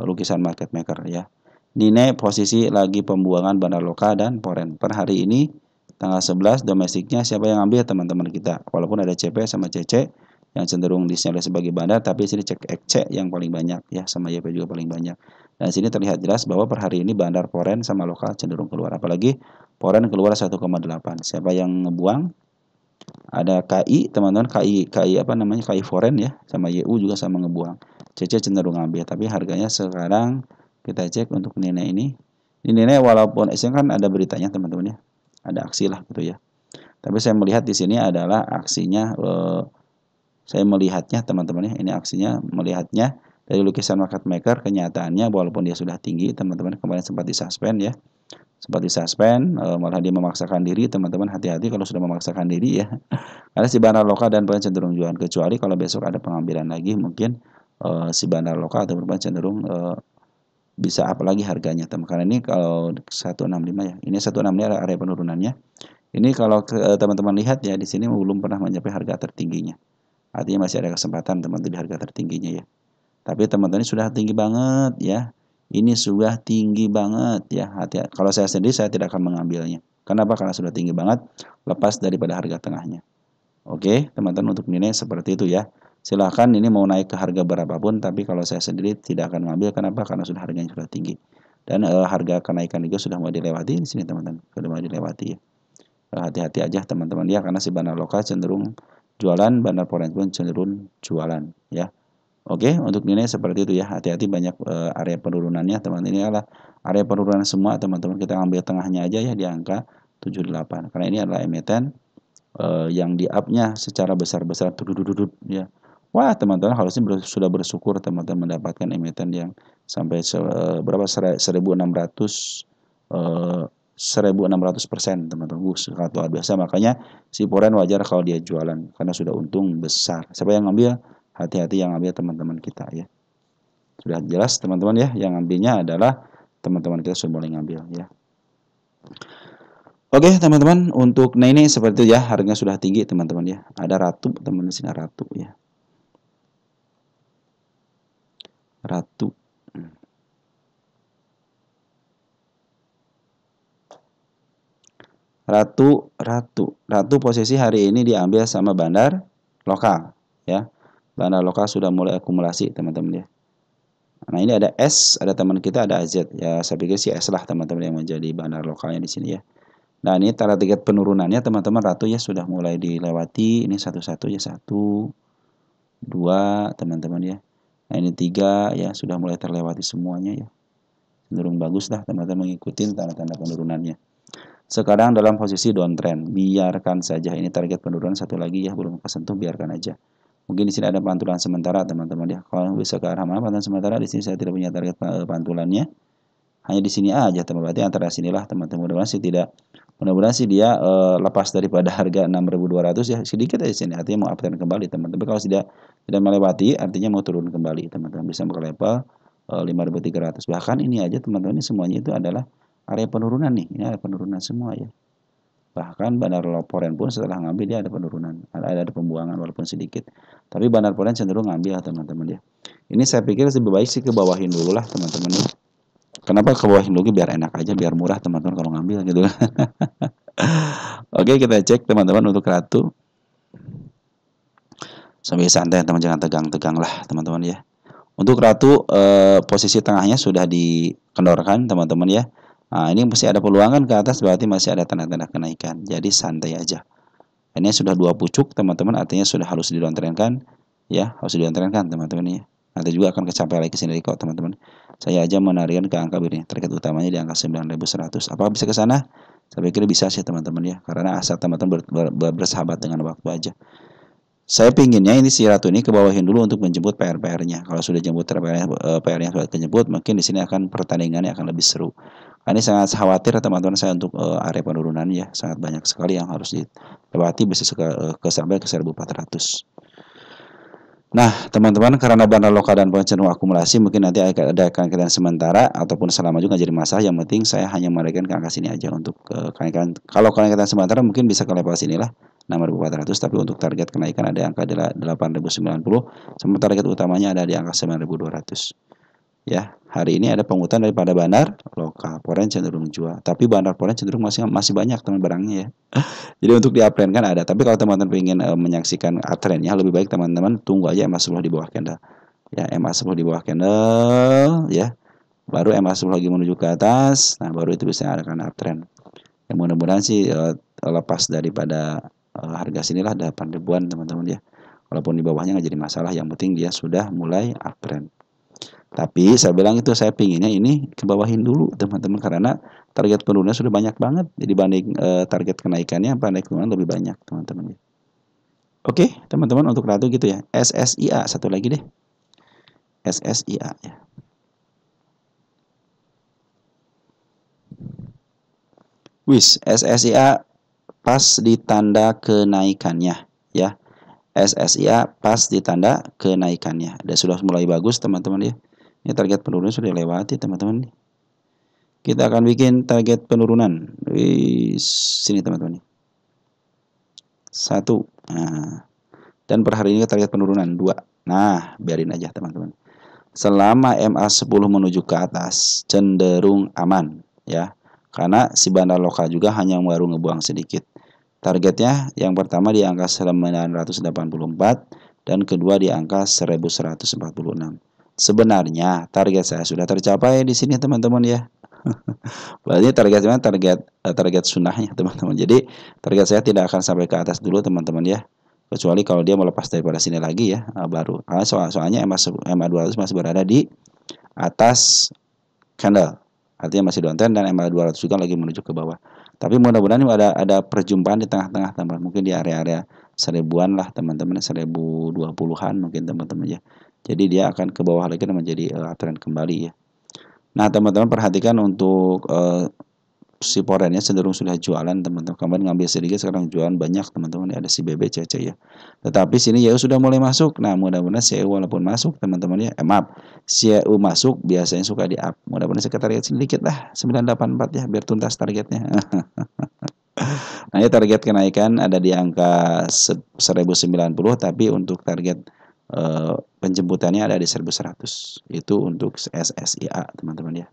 lukisan market maker ya. Nine posisi lagi pembuangan bandar lokal dan foreign. Per hari ini tanggal 11 domestiknya siapa yang ambil teman-teman kita. Walaupun ada CP sama CC yang cenderung disinyalir sebagai bandar, tapi sini cek XC yang paling banyak ya, sama YP juga paling banyak. Dan sini terlihat jelas bahwa per hari ini bandar foreign sama lokal cenderung keluar. Apalagi foreign keluar 1,8. Siapa yang ngebuang? Ada KI teman-teman, KI apa namanya, KI foreign ya, sama YU juga sama ngebuang. CC cenderung ambil, tapi harganya sekarang kita cek untuk Nine ini. Ini Nine walaupun kan ada beritanya teman-teman ya, ada aksi lah gitu ya. Tapi saya melihat di sini adalah aksinya, saya melihatnya teman-teman ya, ini aksinya melihatnya dari lukisan market maker, kenyataannya walaupun dia sudah tinggi teman-teman, kemarin sempat disuspend ya, sempat disuspend, malah dia memaksakan diri teman-teman. Hati-hati kalau sudah memaksakan diri ya, karena si bandar lokal dan poin cenderung jualan, kecuali kalau besok ada pengambilan lagi, mungkin si bandar lokal atau poin cenderung bisa up lagi harganya teman. Karena ini kalau 165 ya, ini 165 adalah area penurunannya. Ini kalau teman-teman lihat ya, di sini belum pernah mencapai harga tertingginya, artinya masih ada kesempatan teman-teman di harga tertingginya ya. Tapi teman-teman sudah tinggi banget ya, ini sudah tinggi banget ya. Hati-hati. Kalau saya sendiri saya tidak akan mengambilnya. Kenapa? Karena sudah tinggi banget, lepas daripada harga tengahnya. Oke teman-teman, untuk nilai seperti itu ya. Silahkan ini mau naik ke harga berapapun, tapi kalau saya sendiri tidak akan mengambil. Kenapa? Karena sudah harganya sudah tinggi, dan harga kenaikan juga sudah mau dilewati di sini teman-teman, sudah mau dilewati ya. Hati-hati aja teman-teman ya, karena si bandar lokal cenderung jualan, bandar foreign pun cenderung jualan ya. Oke, untuk nilai seperti itu ya. Hati-hati, banyak area penurunannya teman. Ini adalah area penurunan semua teman-teman. Kita ambil tengahnya aja ya di angka 78. Karena ini adalah emiten yang di up-nya secara besar-besaran ya. Wah, teman-teman harusnya sudah bersyukur teman-teman mendapatkan emiten yang sampai berapa, 1.600 1.600% teman-teman. Sangat luar biasa. Makanya si Poren wajar kalau dia jualan, karena sudah untung besar. Siapa yang ngambil? Hati-hati yang ngambil teman-teman kita ya. Sudah jelas teman-teman ya, yang ngambilnya adalah teman-teman kita sudah boleh ngambil ya. Oke teman-teman, untuk ini seperti itu ya, harganya sudah tinggi teman-teman ya. Ada Ratu teman di sini, Ratu ya. Ratu. Ratu posisi hari ini diambil sama bandar lokal ya. Bandar lokal sudah mulai akumulasi teman-teman ya. Nah, ini ada S, ada teman kita ada AZ. Ya, saya pikir si S lah teman-teman yang menjadi bandar lokalnya di sini ya. Nah, ini target penurunannya teman-teman ratu ya sudah mulai dilewati. Ini satu-satu ya, 1, 2 teman-teman ya. Nah, ini 3 ya sudah mulai terlewati semuanya ya. Cenderung bagus lah teman-teman mengikuti tanda-tanda penurunannya. Sekarang dalam posisi downtrend, biarkan saja ini target penurunan satu lagi ya belum kesentuh, biarkan aja. Mungkin di sini ada pantulan sementara teman-teman ya. Kalau bisa ke arah mana pantulan sementara, di sini saya tidak punya target pantulannya. Hanya di sini aja teman, berarti antara sinilah teman-teman. Mudah-mudahan sih dia lepas daripada harga 6.200 ya, sedikit aja sini artinya mau uptrend kembali teman-teman. Tapi kalau tidak melewati artinya mau turun kembali teman-teman, bisa ke level 5.300. Bahkan ini aja teman-teman, ini semuanya itu adalah area penurunan nih. Ini area penurunan semua ya. Bahkan bandar Loporen pun setelah ngambil dia ada penurunan, ada pembuangan walaupun sedikit. Tapi bandar Loporen cenderung ngambil teman-teman ya. Ini saya pikir lebih baik sih ke bawahin dulu lah teman-teman ya. Kenapa ke bawahin dulu? Biar enak aja, biar murah teman-teman kalau ngambil gitu. Oke, kita cek teman-teman untuk ratu. Sambil santai teman, jangan tegang-tegang lah teman-teman ya. Untuk ratu posisi tengahnya sudah dikendorkan teman-teman ya. Nah, ini masih ada peluang kan ke atas, berarti masih ada tanda-tanda kenaikan. Jadi santai aja. Ini sudah 2 pucuk teman-teman, artinya sudah harus didowntrendkan ya, harus didowntrendkan teman-teman ya. Nanti juga akan kecapai lagi sini kok teman-teman. Saya aja menarikan ke angka ini, target utamanya di angka 9.100. Apakah bisa ke sana? Saya pikir bisa sih teman-teman ya, karena asal teman-teman bersahabat dengan waktu aja. Saya pinginnya ini si ratu ini ke bawahin dulu untuk menjemput PR-nya. Kalau sudah jemput PR-nya sudah kejemput, mungkin di sini akan pertandingannya akan lebih seru. Ini sangat khawatir teman-teman saya untuk area penurunan ya, sangat banyak sekali yang harus dilewati bisa sampai ke 1.400. Nah, teman-teman, karena bandar lokal dan cenderung akumulasi, mungkin nanti ada kenaikan sementara ataupun selama juga jadi masalah. Yang penting saya hanya menaikkan ke angka sini aja untuk kenaikan. Kalau kenaikan sementara mungkin bisa ke level sini lah, 6.400, tapi untuk target kenaikan ada angka 8.090, sementara target utamanya ada di angka 9.200. Ya, hari ini ada penguatan daripada bandar lokal. Poren cenderung jual, tapi bandar Poren cenderung masih banyak teman barangnya ya. Jadi untuk di uptrend kan ada, tapi kalau teman-teman ingin menyaksikan uptrendnya, lebih baik teman-teman tunggu aja MA10 di bawah candle. Ya, MA10 di bawah candle ya. Baru MA10 lagi menuju ke atas, nah baru itu bisa akan uptrend. Ya, mudah-mudahan sih lepas daripada harga sinilah 8 ribuan teman-teman ya. Walaupun di bawahnya nggak jadi masalah, yang penting dia sudah mulai uptrend. Tapi saya bilang itu saya pinginnya ini ke bawahin dulu teman-teman, karena target penurunannya sudah banyak banget dibanding target kenaikannya, target penurunan lebih banyak teman-teman. Oke teman-teman, untuk ratu gitu ya. SSIA satu lagi deh, SSIA ya. SSIA pas di tanda kenaikannya ya. SSIA pas di tanda kenaikannya. Dan sudah mulai bagus teman-teman ya. Ini target penurunan sudah lewati teman-teman. Kita akan bikin target penurunan. Sini teman-teman. 1. Nah. Dan per hari ini target penurunan 2. Nah, biarin aja teman-teman. Selama MA10 menuju ke atas cenderung aman ya. Karena si bandar lokal juga hanya baru ngebuang sedikit. Targetnya yang pertama di angka 984 dan kedua di angka 1146. Sebenarnya target saya sudah tercapai di sini teman-teman ya. Berarti target sunnahnya teman-teman. Jadi target saya tidak akan sampai ke atas dulu teman-teman ya. Kecuali kalau dia melepas daripada sini lagi ya, baru. Karena soalnya MA200 masih berada di atas candle. Artinya masih downtrend, dan MA200 juga lagi menuju ke bawah. Tapi mudah-mudahan ada perjumpaan di tengah-tengah teman. Mungkin di area-area 1000-an lah teman-teman, 1020-an mungkin teman-teman ya. Jadi dia akan ke bawah lagi dan menjadi uptrend kembali ya. Nah teman-teman perhatikan untuk si Porennya cenderung sudah jualan teman-teman. Kemarin ngambil sedikit, sekarang jualan banyak teman-teman. Ada si BBCC ya. Tetapi sini YU sudah mulai masuk. Nah mudah-mudahan si YU walaupun masuk teman-teman ya. Maaf, si YU masuk biasanya suka di up. Mudah-mudahan sekretariat sedikit lah 984 ya, biar tuntas targetnya. Nah ini target kenaikan ada di angka 1090, tapi untuk target penjemputannya ada di 1100. Itu untuk SSIA teman-teman ya.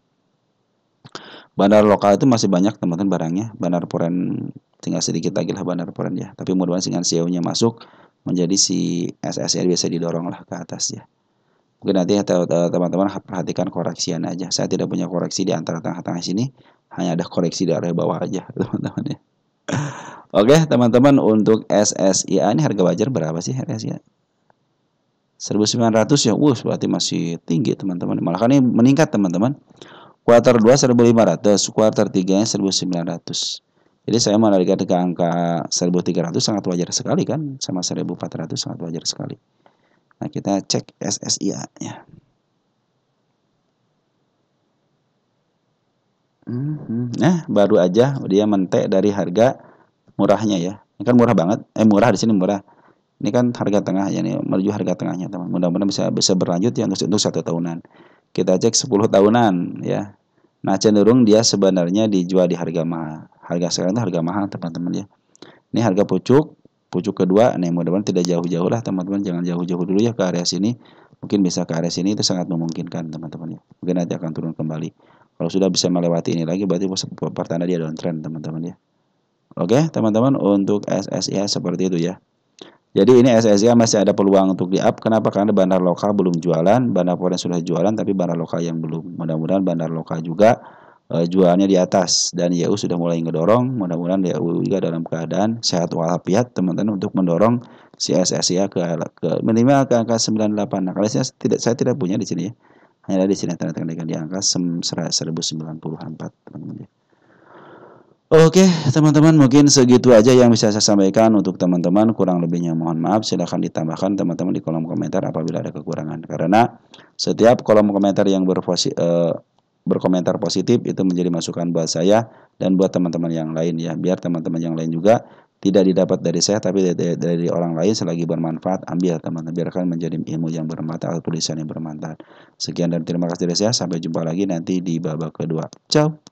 Bandar lokal itu masih banyak teman-teman barangnya. Bandar Poren tinggal sedikit lagi lah bandar Poren ya. Tapi mudah-mudahan dengan CEO-nya masuk, menjadi si SSI bisa didorong lah ke atas ya. Mungkin nanti teman-teman perhatikan koreksian aja. Saya tidak punya koreksi di antara tengah-tengah sini, hanya ada koreksi di area bawah aja teman-teman ya. Oke teman-teman, untuk SSIA ini harga wajar berapa sih SSIA? 1.900 ya, berarti masih tinggi teman-teman. Malah kan ini meningkat teman-teman. Kuartal 2 1.500, kuartal 3 nya 1.900. Jadi saya menarikkan ke angka 1.300 sangat wajar sekali kan, sama 1.400 sangat wajar sekali. Nah kita cek SSIA ya. Nah baru aja dia mentek dari harga murahnya ya. Ini kan murah banget, murah di sini murah. Ini kan harga tengah ya nih, menuju harga tengahnya teman. Mudah-mudahan bisa berlanjut ya untuk 1 tahunan. Kita cek 10 tahunan ya. Nah cenderung dia sebenarnya dijual di harga mahal. Harga sekarang itu harga mahal teman-teman ya. Ini harga pucuk kedua. Nih mudah-mudahan tidak jauh-jauh lah teman-teman. Jangan jauh-jauh dulu ya ke area sini. Mungkin bisa ke area sini, itu sangat memungkinkan teman-teman ya. Mungkin nanti akan turun kembali. Kalau sudah bisa melewati ini lagi berarti pertanda dia downtrend teman-teman ya. Oke teman-teman, untuk SSIA seperti itu ya. Jadi ini SSIA masih ada peluang untuk di up. Kenapa? Karena bandar lokal belum jualan, bandar foreign sudah jualan, tapi bandar lokal yang belum. Mudah-mudahan bandar lokal juga jualannya di atas, dan YU sudah mulai ngedorong. Mudah-mudahan YU juga dalam keadaan sehat walafiat teman-teman untuk mendorong si SSIA ke minimal ke angka 98. Nah, kalau saya tidak punya di sini ya. Hanya ada di sini tanda-tanda di angka 1094 teman-teman ya. Oke teman-teman, mungkin segitu aja yang bisa saya sampaikan untuk teman-teman. Kurang lebihnya mohon maaf, silahkan ditambahkan teman-teman di kolom komentar apabila ada kekurangan. Karena setiap kolom komentar yang berkomentar positif itu menjadi masukan buat saya dan buat teman-teman yang lain ya. Biar teman-teman yang lain juga tidak didapat dari saya, tapi dari orang lain selagi bermanfaat, ambil teman-teman. Biarkan menjadi ilmu yang bermanfaat atau tulisan yang bermanfaat. Sekian dan terima kasih dari saya. Sampai jumpa lagi nanti di babak kedua. Ciao.